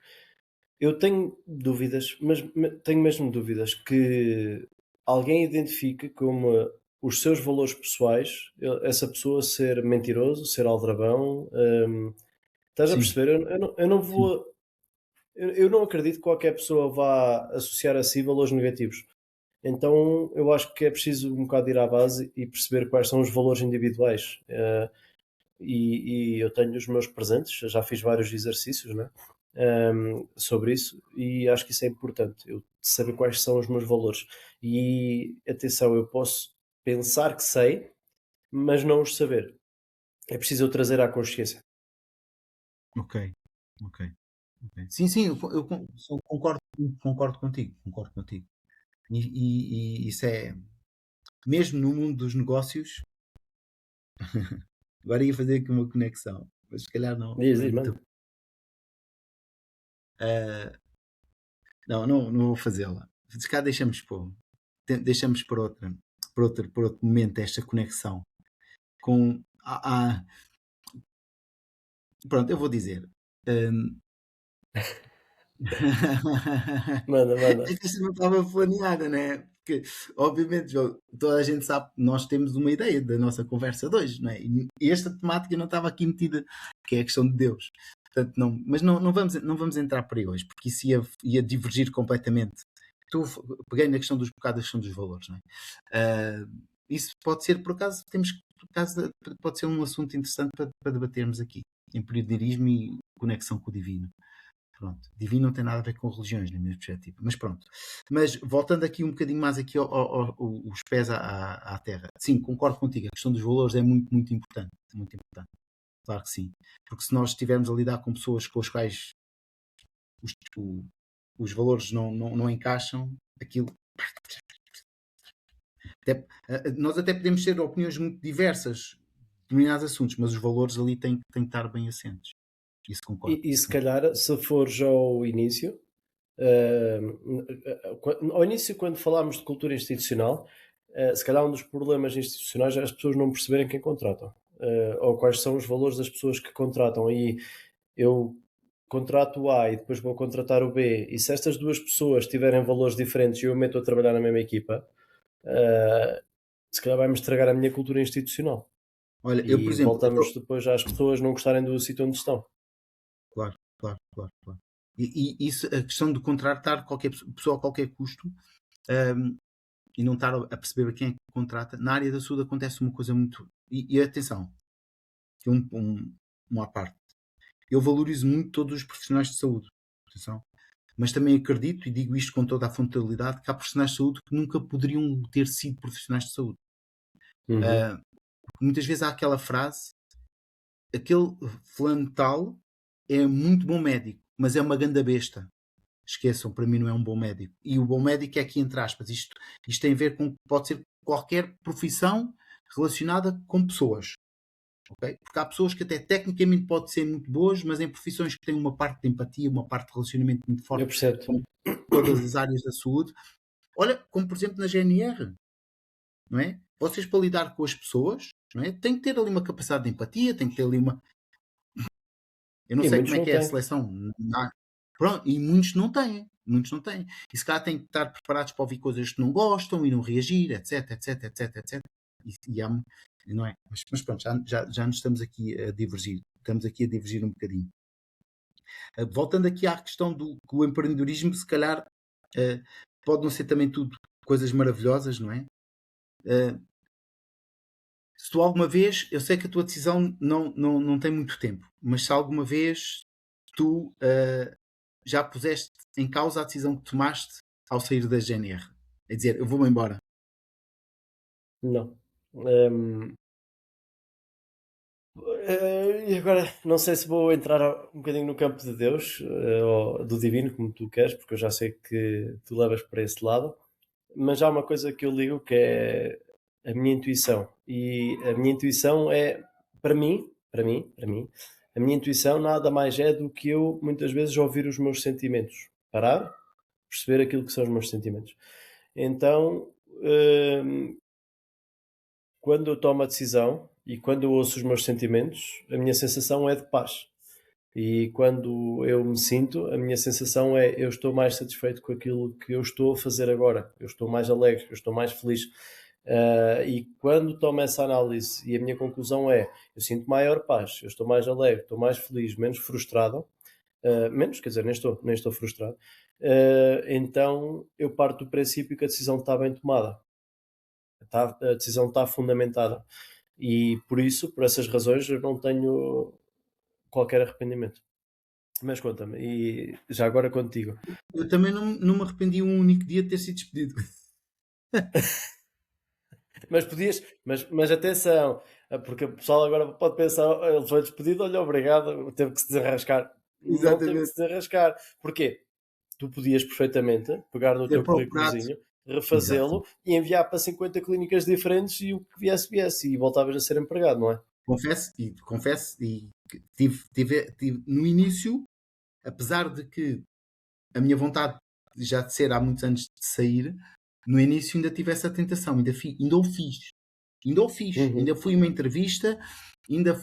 Speaker 2: eu tenho dúvidas, mas tenho mesmo dúvidas que alguém identifique como os seus valores pessoais, essa pessoa ser mentiroso, ser aldrabão. Estás a
Speaker 1: sim,
Speaker 2: perceber? Eu não
Speaker 1: sim,
Speaker 2: vou. Eu não acredito que qualquer pessoa vá associar a si valores negativos. Então eu acho que é preciso um bocado ir à base e perceber quais são os valores individuais. E eu tenho os meus presentes, já fiz vários exercícios, né? Sobre isso e acho que isso é importante, eu saber quais são os meus valores. E atenção, eu posso pensar que sei, mas não os saber. É preciso eu trazer à consciência.
Speaker 1: ok, ok, ok. Sim, sim, concordo contigo, concordo contigo. E isso é, mesmo no mundo dos negócios, agora ia fazer aqui uma conexão, mas se calhar não é
Speaker 2: Diz,
Speaker 1: muito.
Speaker 2: mano.
Speaker 1: ah, não vou fazê-la. Se calhar deixamos para outro momento esta conexão com. Pronto, eu vou dizer. Hum,
Speaker 2: Manda, manda.
Speaker 1: é que isto não estava planeada, né? Porque, obviamente, João, toda a gente sabe que nós temos uma ideia da nossa conversa de hoje, não é? E esta temática não estava aqui metida, que é a questão de Deus. Portanto, mas não vamos entrar por aí hoje, porque isso ia divergir completamente. Tu peguei na questão dos bocados, da questão dos valores, não é? Isso pode ser, por acaso, pode ser um assunto interessante para debatermos aqui. Empreendedorismo e conexão com o divino. Pronto. Divino não tem nada a ver com religiões, na minha perspectiva. Mas pronto. Mas voltando aqui um bocadinho mais aqui os pés à terra. Sim, concordo contigo. A questão dos valores é muito, muito importante. Muito importante. Claro que sim. Porque se nós estivermos a lidar com pessoas com as quais os, o- os valores não encaixam, aquilo. Nós até podemos ter opiniões muito diversas de determinados assuntos, mas os valores ali têm que estar bem assentes. Isso concordo.
Speaker 2: E se calhar, se fores ao início, eh, ao início, quando falámos de cultura institucional, se calhar um dos problemas institucionais é as pessoas não perceberem quem contratam, ou quais são os valores das pessoas que contratam. E eu contrato o A e depois vou contratar o B, e se estas duas pessoas tiverem valores diferentes e eu meto a trabalhar na mesma equipa, eh, se calhar vai-me estragar a minha cultura institucional.
Speaker 1: Olha, eu, por
Speaker 2: E
Speaker 1: exemplo,
Speaker 2: voltamos depois às pessoas não gostarem do sítio onde estão.
Speaker 1: claro, claro, claro, claro. E isso, a questão de contratar qualquer pessoa a qualquer custo, hum, e não estar a perceber quem é que contrata, na área da saúde acontece uma coisa muito. E atenção, que um à parte. Eu valorizo muito todos os profissionais de saúde, atenção. Mas também acredito, e digo isto com toda a frontalidade, que há profissionais de saúde que nunca poderiam ter sido profissionais de saúde.
Speaker 2: Uhum.
Speaker 1: Porque muitas vezes há aquela frase: aquele fulano tal é muito bom médico, mas é uma ganda besta. Esqueçam, para mim não é um bom médico. E o bom médico é aqui entre aspas. Isto tem a ver com, pode ser qualquer profissão relacionada com pessoas. Okay? Porque há pessoas que até tecnicamente podem ser muito boas, mas em profissões que têm uma parte de empatia, uma parte de relacionamento muito
Speaker 2: Eu
Speaker 1: forte
Speaker 2: percebo-te.
Speaker 1: com todas as áreas da saúde. Olha, como por exemplo na GNR, não é? Vocês, para lidar com as pessoas, não é? Tem que ter ali uma capacidade de empatia, tem que ter ali uma. Eu não
Speaker 2: E
Speaker 1: sei
Speaker 2: muitos
Speaker 1: como é
Speaker 2: não
Speaker 1: que é a
Speaker 2: têm.
Speaker 1: seleção. Pronto, e muitos não têm. Muitos não têm. E se calhar têm que estar preparados para ouvir coisas que não gostam e não reagir, etc, etc, etc, etc. E há, não é? Mas pronto, já nos estamos aqui a divergir. Estamos aqui a divergir um bocadinho. Voltando aqui à questão do que o empreendedorismo, se calhar, pode não ser também tudo coisas maravilhosas, não é? Se tu alguma vez, eu sei que a tua decisão não tem muito tempo, mas se alguma vez tu já puseste em causa a decisão que tomaste ao sair da GNR, é dizer, eu vou-me embora.
Speaker 2: Não. Hum, e agora não sei se vou entrar um bocadinho no campo de Deus, ou do divino, como tu queres, porque eu já sei que tu levas para esse lado, mas há uma coisa que eu ligo que é a minha intuição. E a minha intuição é, para mim, a minha intuição nada mais é do que eu muitas vezes ouvir os meus sentimentos. Parar, perceber aquilo que são os meus sentimentos. Então, quando eu tomo a decisão e quando eu ouço os meus sentimentos, a minha sensação é de paz. E quando eu me sinto, a minha sensação é eu estou mais satisfeito com aquilo que eu estou a fazer agora, eu estou mais alegre, eu estou mais feliz. E quando tomo essa análise e a minha conclusão é eu sinto maior paz, eu estou mais alegre, estou mais feliz, menos frustrado, menos, quer dizer, nem estou frustrado, então eu parto do princípio que a decisão está bem tomada, a decisão está fundamentada. E por isso, por essas razões, eu não tenho qualquer arrependimento. Mas conta-me, e já agora contigo.
Speaker 1: Eu também não me arrependi um único dia de ter sido despedido.
Speaker 2: Mas podias, mas atenção, porque o pessoal agora pode pensar, "Oh, ele foi despedido, olha, obrigado, teve que se desenrascar." Não teve que
Speaker 1: Exatamente.
Speaker 2: se desenrascar. Porquê? Tu podias perfeitamente pegar no
Speaker 1: Ter
Speaker 2: teu
Speaker 1: procurado.
Speaker 2: currículozinho,
Speaker 1: Exato.
Speaker 2: refazê-lo e enviar para 50 clínicas diferentes e o que viesse, viesse, e voltavas a ser empregado, não é?
Speaker 1: Confesso que tive no início, apesar de que a minha vontade já de ser há muitos anos de sair, no início ainda tive essa tentação, ainda o fiz. Ainda
Speaker 2: Uhum.
Speaker 1: fui a uma entrevista, ainda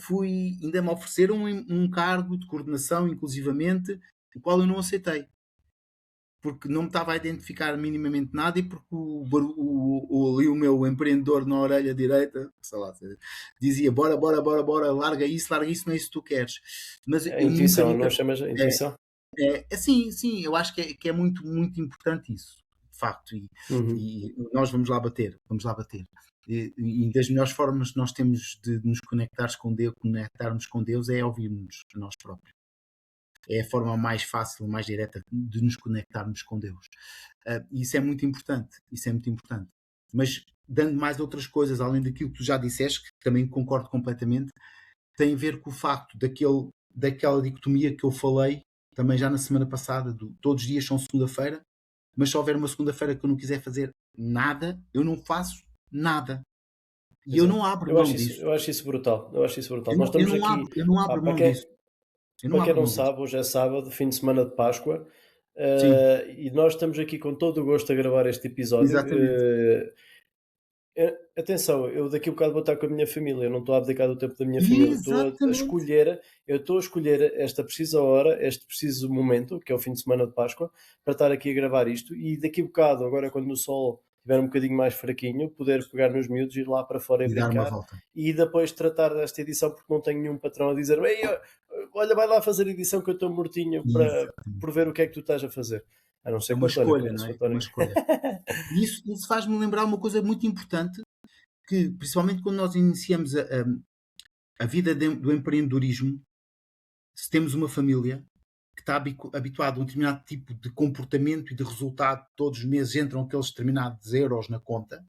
Speaker 1: me ofereceram um cargo de coordenação, inclusivamente, o qual eu não aceitei. Porque não me estava a identificar minimamente nada e porque ali o meu empreendedor na orelha direita, sei lá, dizia bora, bora, bora, bora, larga isso, não é isso que tu queres. Mas
Speaker 2: A
Speaker 1: eu nunca,
Speaker 2: intuição, não
Speaker 1: nunca.
Speaker 2: chamas a
Speaker 1: É,
Speaker 2: intuição?
Speaker 1: sim, sim, eu acho que é muito, muito importante isso, de facto.
Speaker 2: Uhum.
Speaker 1: E nós vamos lá bater, vamos lá bater. E das melhores formas que nós temos de nos conectarmos com Deus é ouvirmos a nós próprios. É a forma mais fácil, mais direta de nos conectarmos com Deus. Isso é muito importante, isso é muito importante. Mas dando mais outras coisas, além daquilo que tu já disseste, que também concordo completamente, tem a ver com o facto daquela dicotomia que eu falei também já na semana passada, todos os dias são segunda-feira, mas se houver uma segunda-feira que eu não quiser fazer nada, eu não faço nada. E eu
Speaker 2: Exato.
Speaker 1: não abro
Speaker 2: Eu
Speaker 1: mão
Speaker 2: acho isso,
Speaker 1: disso.
Speaker 2: eu acho isso brutal. Eu acho isso brutal.
Speaker 1: Eu
Speaker 2: Nós
Speaker 1: não, eu
Speaker 2: estamos
Speaker 1: não
Speaker 2: aqui,
Speaker 1: abro, eu não
Speaker 2: pá,
Speaker 1: abro mão disso. Eu não
Speaker 2: Para quem
Speaker 1: abro
Speaker 2: não
Speaker 1: uma lista.
Speaker 2: sabe, hoje é sábado, fim de semana de Páscoa,
Speaker 1: Sim,
Speaker 2: e nós estamos aqui com todo o gosto a gravar este episódio.
Speaker 1: exatamente.
Speaker 2: Atenção, eu daqui a bocado vou estar com a minha família, eu não estou a abdicar do tempo da minha família,
Speaker 1: Exatamente.
Speaker 2: eu estou a escolher esta precisa hora, este preciso momento, que é o fim de semana de Páscoa, para estar aqui a gravar isto, e daqui a bocado, agora quando o sol estiver um bocadinho mais fraquinho, poder pegar nos miúdos, ir lá para fora e
Speaker 1: E dar uma
Speaker 2: brincar,
Speaker 1: volta.
Speaker 2: e depois tratar desta edição, porque não tenho nenhum patrão a dizer: "Ei, olha, vai lá fazer a edição que eu estou mortinho para
Speaker 1: Exatamente.
Speaker 2: por ver o que é que tu estás a fazer." A não
Speaker 1: É
Speaker 2: ser com
Speaker 1: uma
Speaker 2: o António,
Speaker 1: escolha, não
Speaker 2: conheço o
Speaker 1: é? É uma
Speaker 2: António.
Speaker 1: escolha. E isso faz-me lembrar uma coisa muito importante, que principalmente quando nós iniciamos a vida do empreendedorismo, se temos uma família que está habituada a um determinado tipo de comportamento e de resultado, todos os meses entram aqueles determinados euros na conta,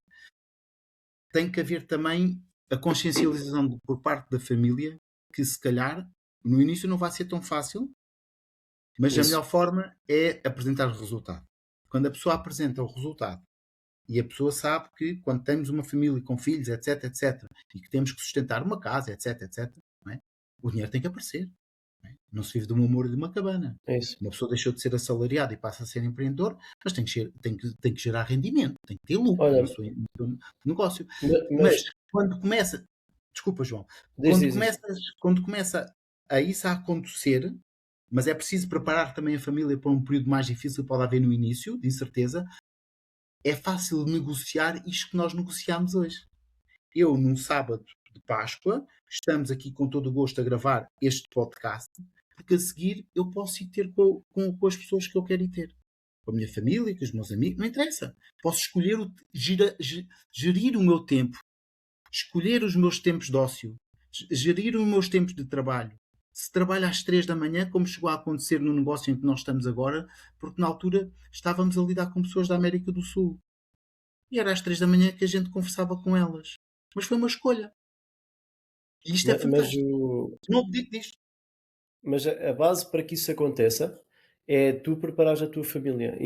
Speaker 1: tem que haver também a consciencialização por parte da família que se calhar no início não vai ser tão fácil, mas a
Speaker 2: Isso.
Speaker 1: melhor forma é apresentar o resultado. Quando a pessoa apresenta o resultado e a pessoa sabe que quando temos uma família com filhos, etc, etc, e que temos que sustentar uma casa, etc, etc, não é? O dinheiro tem que aparecer. Não é? Não se vive de um amor e de uma cabana.
Speaker 2: É isso.
Speaker 1: Uma pessoa deixou de ser assalariado e passa a ser empreendedor, mas tem que gerar rendimento, tem que ter lucro
Speaker 2: Olha,
Speaker 1: no seu negócio.
Speaker 2: mas
Speaker 1: Mas quando começa, desculpa, João,
Speaker 2: diz, diz, diz.
Speaker 1: quando começa a isso a acontecer, mas é preciso preparar também a família para um período mais difícil que pode haver no início, de incerteza, é fácil negociar isto que nós negociamos hoje. Eu, num sábado de Páscoa, estamos aqui com todo o gosto a gravar este podcast, porque a seguir eu posso ir ter com as pessoas que eu quero ir ter. Com a minha família, com os meus amigos, não interessa. Posso escolher, gerir o meu tempo, escolher os meus tempos de ócio, gerir os meus tempos de trabalho. Se trabalho às 3 da manhã, como chegou a acontecer no negócio em que nós estamos agora, porque na altura estávamos a lidar com pessoas da América do Sul. E era às 3 da manhã que a gente conversava com elas. Mas foi uma escolha. E isto é
Speaker 2: Mas,
Speaker 1: fantástico. Não acredito nisto.
Speaker 2: a base para que isso aconteça é tu preparares a tua família,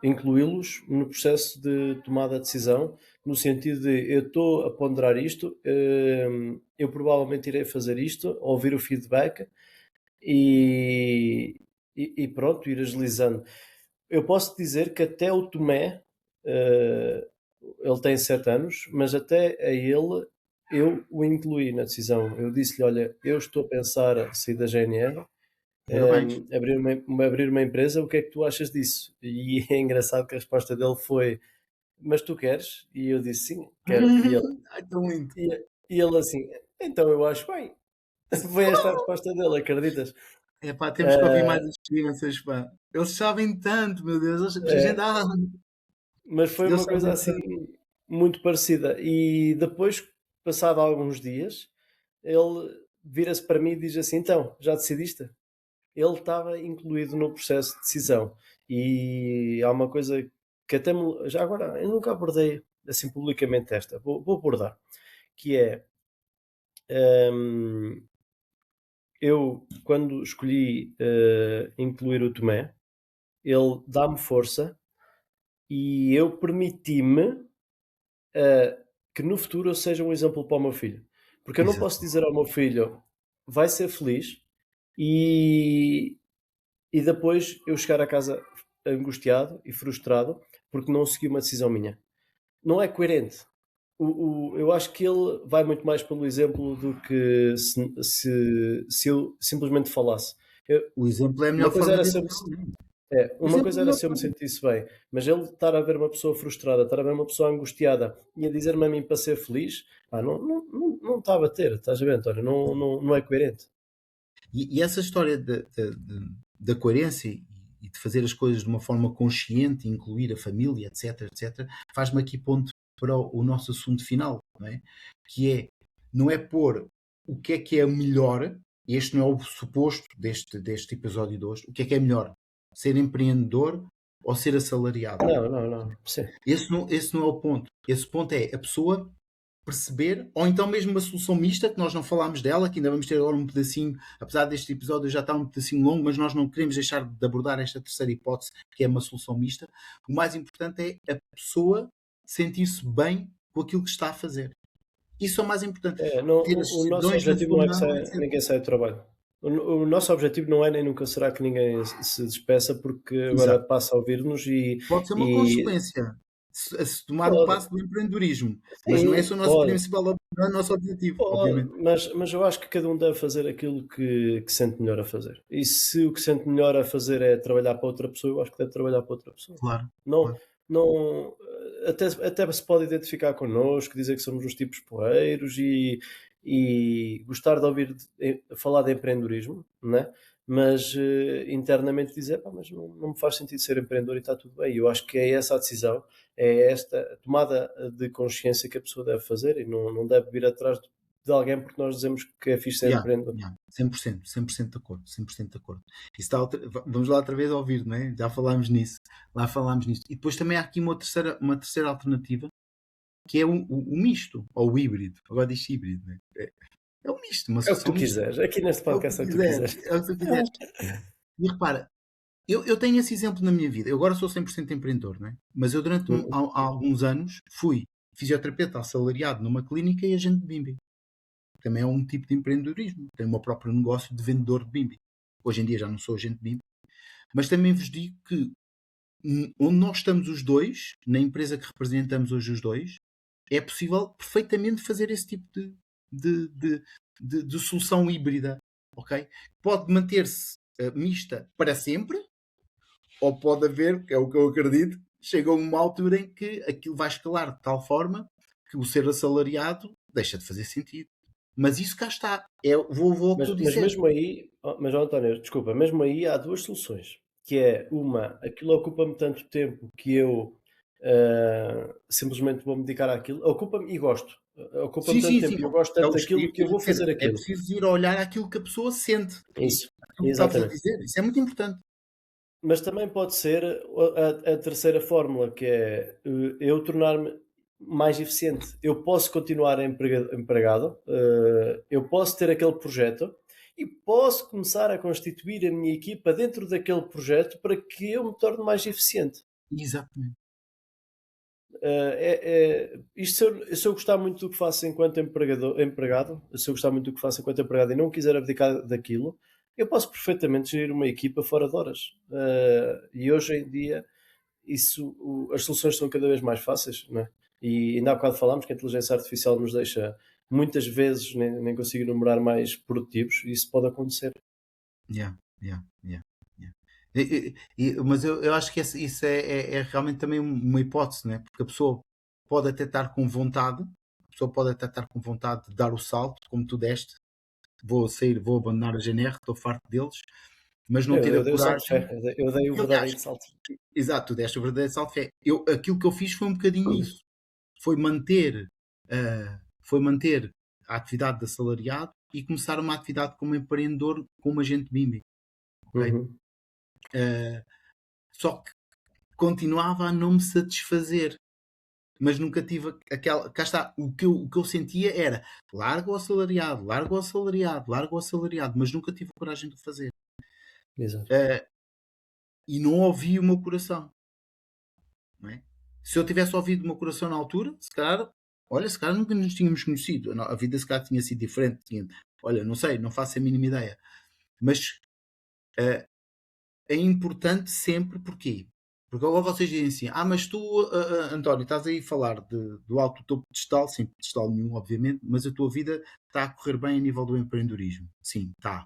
Speaker 2: incluí-los no processo de tomada de decisão, no sentido de eu estou a ponderar isto, eu provavelmente irei fazer isto, ouvir o feedback e, e pronto, ir agilizando. Eu posso dizer que até o Tomé, eh, ele tem 7 anos, mas até a ele eu o incluí na decisão. Eu disse-lhe: "Olha, eu estou a pensar a sair da GNR,
Speaker 1: Parabéns.
Speaker 2: abrir uma empresa, o que é que tu achas disso?" E é engraçado que a resposta dele foi: "Mas tu queres?" E eu disse: "Sim, quero."
Speaker 1: Ai, tão lindo.
Speaker 2: E ele assim: "Então eu acho bem." Foi esta a resposta dele, acreditas?
Speaker 1: É pá, temos que ouvir mais
Speaker 2: Eh,
Speaker 1: as experiências, pá. Eles sabem tanto, meu Deus. A gente,
Speaker 2: eh, mas foi
Speaker 1: eles
Speaker 2: uma coisa
Speaker 1: sabem
Speaker 2: assim
Speaker 1: tanto.
Speaker 2: muito parecida. E depois, passado alguns dias, ele vira-se para mim e diz assim: "Então, já decidiste?" Ele estava incluído no processo de decisão. E há uma coisa que até me. Já agora, eu nunca abordei assim publicamente esta, vou abordar, que é. hum, eu, quando escolhi incluir o Tomé, ele dá-me força e eu permiti-me que no futuro eu seja um exemplo para o meu filho. Porque eu não posso
Speaker 1: Exato.
Speaker 2: dizer ao meu filho: vai ser feliz, e, e depois eu chegar a casa angustiado e frustrado porque não segui uma decisão minha. Não é coerente. Eu acho que ele vai muito mais pelo exemplo do que se eu simplesmente falasse.
Speaker 1: O exemplo é a melhor
Speaker 2: Uma coisa
Speaker 1: forma
Speaker 2: era
Speaker 1: de
Speaker 2: se eu,
Speaker 1: educar alguém. O
Speaker 2: uma
Speaker 1: exemplo é
Speaker 2: coisa
Speaker 1: a
Speaker 2: era
Speaker 1: melhor
Speaker 2: se eu me
Speaker 1: forma.
Speaker 2: sentisse bem, mas ele estar a ver uma pessoa frustrada, estar a ver uma pessoa angustiada e a dizer-me a mim para ser feliz, pá, não está a bater, estás a ver, António? Não é coerente.
Speaker 1: E essa história da coerência e de fazer as coisas de uma forma consciente, incluir a família, etc, etc, faz-me aqui ponto para o nosso assunto final, não é? Que é, não é pôr o que é melhor, e este não é o suposto deste episódio de hoje, o que é melhor? Ser empreendedor ou ser assalariado?
Speaker 2: Não, não, não. Sim.
Speaker 1: Esse não é o ponto. Esse ponto é a pessoa perceber, ou então mesmo uma solução mista, que nós não falámos dela, que ainda vamos ter agora um pedacinho, apesar deste episódio já estar um pedacinho longo, mas nós não queremos deixar de abordar esta terceira hipótese, que é uma solução mista. O mais importante é a pessoa sentir-se bem com aquilo que está a fazer. Isso é o mais importante.
Speaker 2: Não,
Speaker 1: Ter as
Speaker 2: o nosso
Speaker 1: decisões no
Speaker 2: objetivo não é que
Speaker 1: fundão, etc.
Speaker 2: ninguém saia do trabalho. o nosso objetivo não é nem nunca será que ninguém se despeça, porque agora
Speaker 1: Exato.
Speaker 2: passa a ouvir-nos
Speaker 1: Pode ser uma
Speaker 2: e
Speaker 1: consequência, se tomar o
Speaker 2: pode,
Speaker 1: passo do empreendedorismo, mas não é esse
Speaker 2: sim,
Speaker 1: o nosso
Speaker 2: pode.
Speaker 1: principal não é o nosso objetivo,
Speaker 2: Pode,
Speaker 1: obviamente.
Speaker 2: mas eu acho que cada um deve fazer aquilo que sente melhor a fazer. E se o que sente melhor a fazer é trabalhar para outra pessoa, eu acho que deve trabalhar para outra pessoa.
Speaker 1: Claro,
Speaker 2: Não,
Speaker 1: claro.
Speaker 2: não, até se pode identificar connosco, dizer que somos uns tipos porreiros e gostar de ouvir falar de empreendedorismo, né? Mas internamente dizer, pá, mas não me faz sentido ser empreendedor e está tudo bem. Eu acho que é essa a decisão, é esta tomada de consciência que a pessoa deve fazer e não deve vir atrás de alguém porque nós dizemos que é fixe ser
Speaker 1: Yeah,
Speaker 2: empreendedor.
Speaker 1: yeah, 100%, 100% de acordo, 100% de acordo. Isso está vamos lá outra vez a ouvir, não é? Já falámos nisso, lá falámos nisso. E depois também há aqui uma terceira alternativa, que é o misto, ou o híbrido. Agora diz híbrido, não é? É o misto, uma
Speaker 2: É o que tu
Speaker 1: solução mista.
Speaker 2: quiseres. Aqui neste
Speaker 1: É o que tu
Speaker 2: podcast é o que tu
Speaker 1: quiseres,
Speaker 2: quiseres.
Speaker 1: é o que tu quiseres. E repara, eu tenho esse exemplo na minha vida. Eu agora sou 100% empreendedor, não é? Mas eu durante
Speaker 2: Uhum.
Speaker 1: há alguns anos fui fisioterapeuta assalariado numa clínica e agente de Bimbi. Também é um tipo de empreendedorismo. Tenho o meu próprio negócio de vendedor de Bimbi. Hoje em dia já não sou agente de Bimbi. Mas também vos digo que onde nós estamos os dois, na empresa que representamos hoje os dois, é possível perfeitamente fazer esse tipo de, de, de solução híbrida. Ok? Pode manter-se mista para sempre, ou pode haver, que é o que eu acredito, chega uma altura em que aquilo vai escalar de tal forma que o ser assalariado deixa de fazer sentido. Mas isso cá está. Vou ao que tu
Speaker 2: Mas
Speaker 1: disseste.
Speaker 2: mesmo aí, mas ó António, desculpa, mesmo aí há duas soluções, que é uma, aquilo ocupa-me tanto tempo que eu simplesmente vou me dedicar àquilo, ocupa-me e gosto, ocupa-me
Speaker 1: Sim,
Speaker 2: tanto
Speaker 1: sim,
Speaker 2: tempo
Speaker 1: sim.
Speaker 2: e eu gosto
Speaker 1: É,
Speaker 2: tanto daquilo que eu vou fazer
Speaker 1: é
Speaker 2: aquilo.
Speaker 1: preciso ir olhar aquilo que a pessoa sente. E
Speaker 2: Isso,
Speaker 1: aquilo que estavas a
Speaker 2: exatamente.
Speaker 1: dizer, isso é muito importante.
Speaker 2: Mas também pode ser a terceira fórmula, que é eu tornar-me mais eficiente. Eu posso continuar empregado, eu posso ter aquele projeto e posso começar a constituir a minha equipa dentro daquele projeto para que eu me torne mais eficiente.
Speaker 1: Exatamente.
Speaker 2: Isto se eu gostar muito do que faço enquanto empregado, se eu gostar muito do que faço enquanto empregado e não quiser abdicar daquilo, eu posso perfeitamente gerir uma equipa fora de horas. E hoje em dia as soluções são cada vez mais fáceis, não é? E ainda há bocado falámos que a inteligência artificial nos deixa muitas vezes, nem consigo enumerar mais produtivos, e isso pode acontecer.
Speaker 1: Yeah, yeah, yeah, yeah. Mas eu acho que isso é realmente também uma hipótese, né? Porque a pessoa pode até estar com vontade, a pessoa pode até estar com vontade de dar o salto, como tu deste, vou sair, vou abandonar a GNR, estou farto deles, mas não ter a
Speaker 2: Eu dei o salto de
Speaker 1: coragem.
Speaker 2: fé, eu dei o
Speaker 1: Aliás,
Speaker 2: verdadeiro salto.
Speaker 1: exato, tu deste o verdadeiro salto de fé. Aquilo que eu fiz foi um bocadinho isso. Foi manter, foi manter a atividade de assalariado e começar uma atividade como empreendedor, como agente BIMBI. Ok?
Speaker 2: Uhum.
Speaker 1: Só que continuava a não me satisfazer. Mas nunca tive aquela. Cá está, o que eu sentia era largo o assalariado, largo o assalariado, largo o assalariado, mas nunca tive a coragem de o fazer.
Speaker 2: Exato.
Speaker 1: E não ouvi o meu coração. Não é? Se eu tivesse ouvido o meu coração na altura, se calhar, olha, se calhar nunca nos tínhamos conhecido. A vida se calhar tinha sido diferente. Olha, não sei, não faço a mínima ideia. Mas é importante sempre, porquê? Porque agora vocês dizem assim, mas tu, António, estás aí a falar do alto topo pedestal, sem pedestal nenhum, obviamente, mas a tua vida está a correr bem a nível do empreendedorismo. Sim, está.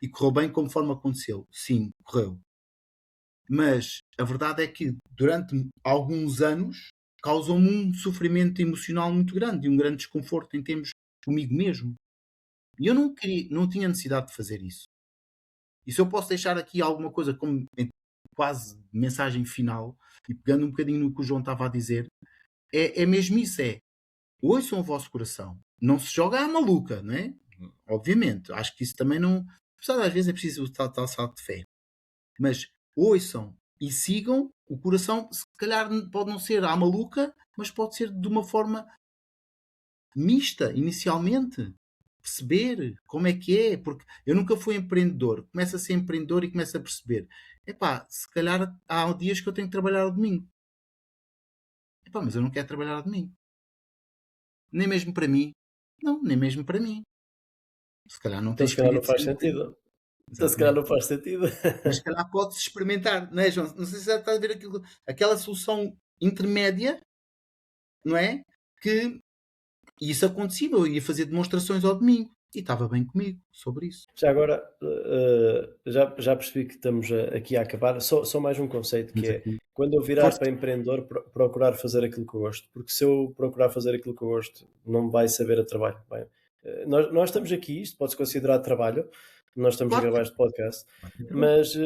Speaker 1: E correu bem conforme aconteceu. Sim, correu. Mas a verdade é que durante alguns anos causou-me um sofrimento emocional muito grande e um grande desconforto em termos comigo mesmo. E eu não queria, não tinha necessidade de fazer isso. E se eu posso deixar aqui alguma coisa como quase mensagem final, e pegando um bocadinho no que o João estava a dizer, é mesmo isso, ouçam o vosso coração. Não se joga à maluca, não é? Obviamente. Acho que isso também não... Apesar às vezes é preciso o tal salto de fé. Mas ouçam e sigam o coração. Se calhar pode não ser à maluca, mas pode ser de uma forma mista, inicialmente. Perceber como é que é, porque eu nunca fui empreendedor. Começo a ser empreendedor e começo a perceber. Epá, se calhar há dias que eu tenho que trabalhar ao domingo. Epá, mas eu não quero trabalhar ao domingo. Nem mesmo para mim. Não, nem mesmo para mim. Se calhar não
Speaker 2: Então
Speaker 1: tem
Speaker 2: se calhar não
Speaker 1: espírito de
Speaker 2: faz
Speaker 1: ser empreendedor.
Speaker 2: sentido. Então se calhar
Speaker 1: exatamente.
Speaker 2: não faz sentido.
Speaker 1: Mas se calhar pode-se experimentar, não é, João? Não sei se já está a ver aquela solução intermédia, não é? Que isso acontecia, eu ia fazer demonstrações ao domingo e estava bem comigo sobre isso.
Speaker 2: Já agora, já percebi que estamos aqui a acabar. Só mais um conceito que
Speaker 1: Mas
Speaker 2: é,
Speaker 1: aqui,
Speaker 2: quando eu virar
Speaker 1: força,
Speaker 2: para empreendedor, procurar fazer aquilo que eu gosto. Porque se eu procurar fazer aquilo que eu gosto, não vai saber a trabalho. Bem, nós estamos aqui, isto pode-se considerar trabalho, nós estamos a
Speaker 1: claro que
Speaker 2: gravar
Speaker 1: é,
Speaker 2: este podcast,
Speaker 1: claro que é trabalho.
Speaker 2: mas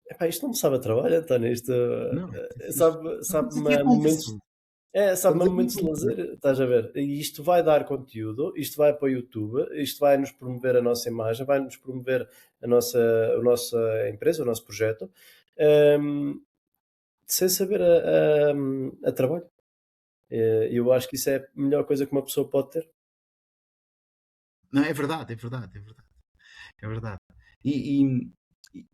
Speaker 2: epá, isto não me sabe a trabalho, António. Isto
Speaker 1: Não, isto,
Speaker 2: sabe-me
Speaker 1: aqui é
Speaker 2: a momentos.
Speaker 1: conversa.
Speaker 2: Sabe-me
Speaker 1: Estamos
Speaker 2: a
Speaker 1: aqui em
Speaker 2: momentos de
Speaker 1: conversa.
Speaker 2: lazer, estás a ver? E isto vai dar conteúdo, isto vai para o YouTube, isto vai nos promover a nossa imagem, vai nos promover a nossa empresa, o nosso projeto, ehm, sem saber a trabalho. Eu acho que isso é a melhor coisa que uma pessoa pode ter.
Speaker 1: Não, é verdade, é verdade, é verdade. É verdade. E, e, e-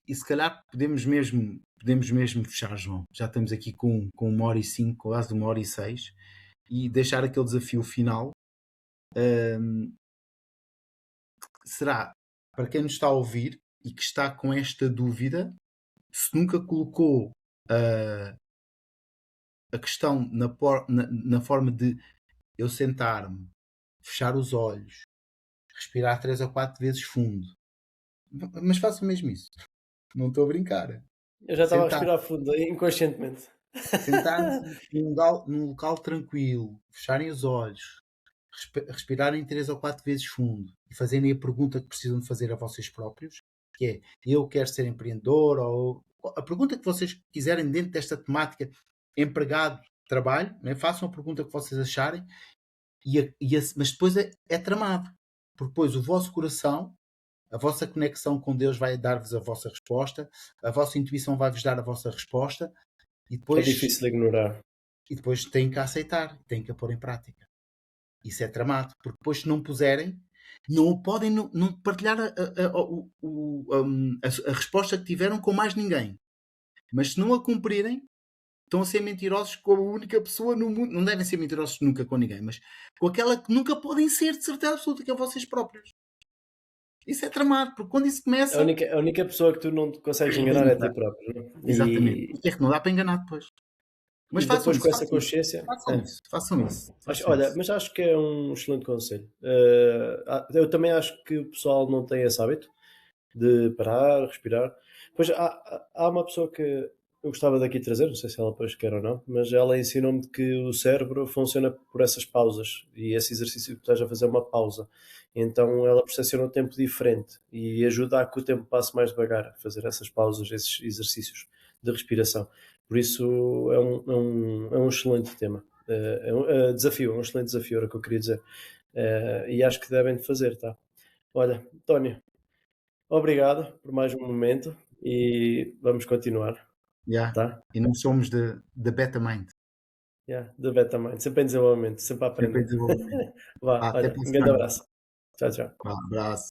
Speaker 1: e se calhar podemos mesmo fechar, João. Já estamos aqui com 1 hora e 5, quase 1 hora e 6, e deixar aquele desafio final. Hum, Será para quem nos está a ouvir e que está com esta dúvida, se nunca colocou a questão na forma de eu sentar-me, fechar os olhos, respirar 3 ou 4 vezes fundo. Mas façam mesmo isso. Não estou a brincar.
Speaker 2: Eu já estava a
Speaker 1: Sentar,
Speaker 2: respirar fundo, inconscientemente.
Speaker 1: sentarem-se num local tranquilo, fecharem os olhos, respirarem 3 ou 4 vezes fundo e fazerem a pergunta que precisam de fazer a vocês próprios, que é: eu quero ser empreendedor, ou a pergunta que vocês quiserem dentro desta temática, empregado, trabalho, né? Façam a pergunta que vocês acharem, mas depois é tramado, porque depois o vosso coração, a vossa conexão com Deus vai dar-vos a vossa resposta, a vossa intuição vai-vos dar a vossa resposta, e
Speaker 2: É
Speaker 1: depois,
Speaker 2: difícil de ignorar.
Speaker 1: e depois têm que aceitar, têm que a pôr em prática. Isso é tramado, porque depois, se não puserem, não podem não partilhar a resposta que tiveram com mais ninguém. Mas se não a cumprirem, estão a ser mentirosos com a única pessoa no mundo. Não devem ser mentirosos nunca com ninguém, mas com aquela que nunca podem ser, de certeza absoluta, que é vocês próprios. Isso é tramado, porque quando isso
Speaker 2: A
Speaker 1: começa,
Speaker 2: única, a única pessoa que tu não te consegues
Speaker 1: é
Speaker 2: enganar é a ti
Speaker 1: engraçado.
Speaker 2: próprio, não? É?
Speaker 1: Exatamente. E é que não dá para enganar depois. Mas
Speaker 2: E
Speaker 1: façam
Speaker 2: depois com
Speaker 1: isso,
Speaker 2: essa
Speaker 1: façam isso.
Speaker 2: consciência.
Speaker 1: Façam isso, façam isso, façam
Speaker 2: Olha,
Speaker 1: isso.
Speaker 2: mas acho que é um excelente conselho. Eu também acho que o pessoal não tem esse hábito de parar, respirar. Pois há uma pessoa que eu gostava daqui de trazer, não sei se ela depois quer ou não, mas ela ensinou-me que o cérebro funciona por essas pausas e esse exercício que tu estás a fazer é uma pausa. Então ela percepciona o tempo diferente e ajuda a que o tempo passe mais devagar, a fazer essas pausas, esses exercícios de respiração. Por isso é um excelente tema. Desafio, é um excelente desafio, era o que eu queria dizer. E acho que devem de fazer, tá? Olha, António, obrigado por mais um momento e vamos continuar,
Speaker 1: Yeah.
Speaker 2: tá?
Speaker 1: E não somos de beta mind.
Speaker 2: Yeah, de bem também, sempre em desenvolvimento, sempre a
Speaker 1: Sempre em
Speaker 2: aprender.
Speaker 1: desenvolvimento.
Speaker 2: Vá,
Speaker 1: Até
Speaker 2: olha,
Speaker 1: para a
Speaker 2: um grande
Speaker 1: semana.
Speaker 2: abraço. Tchau, tchau.
Speaker 1: Um abraço.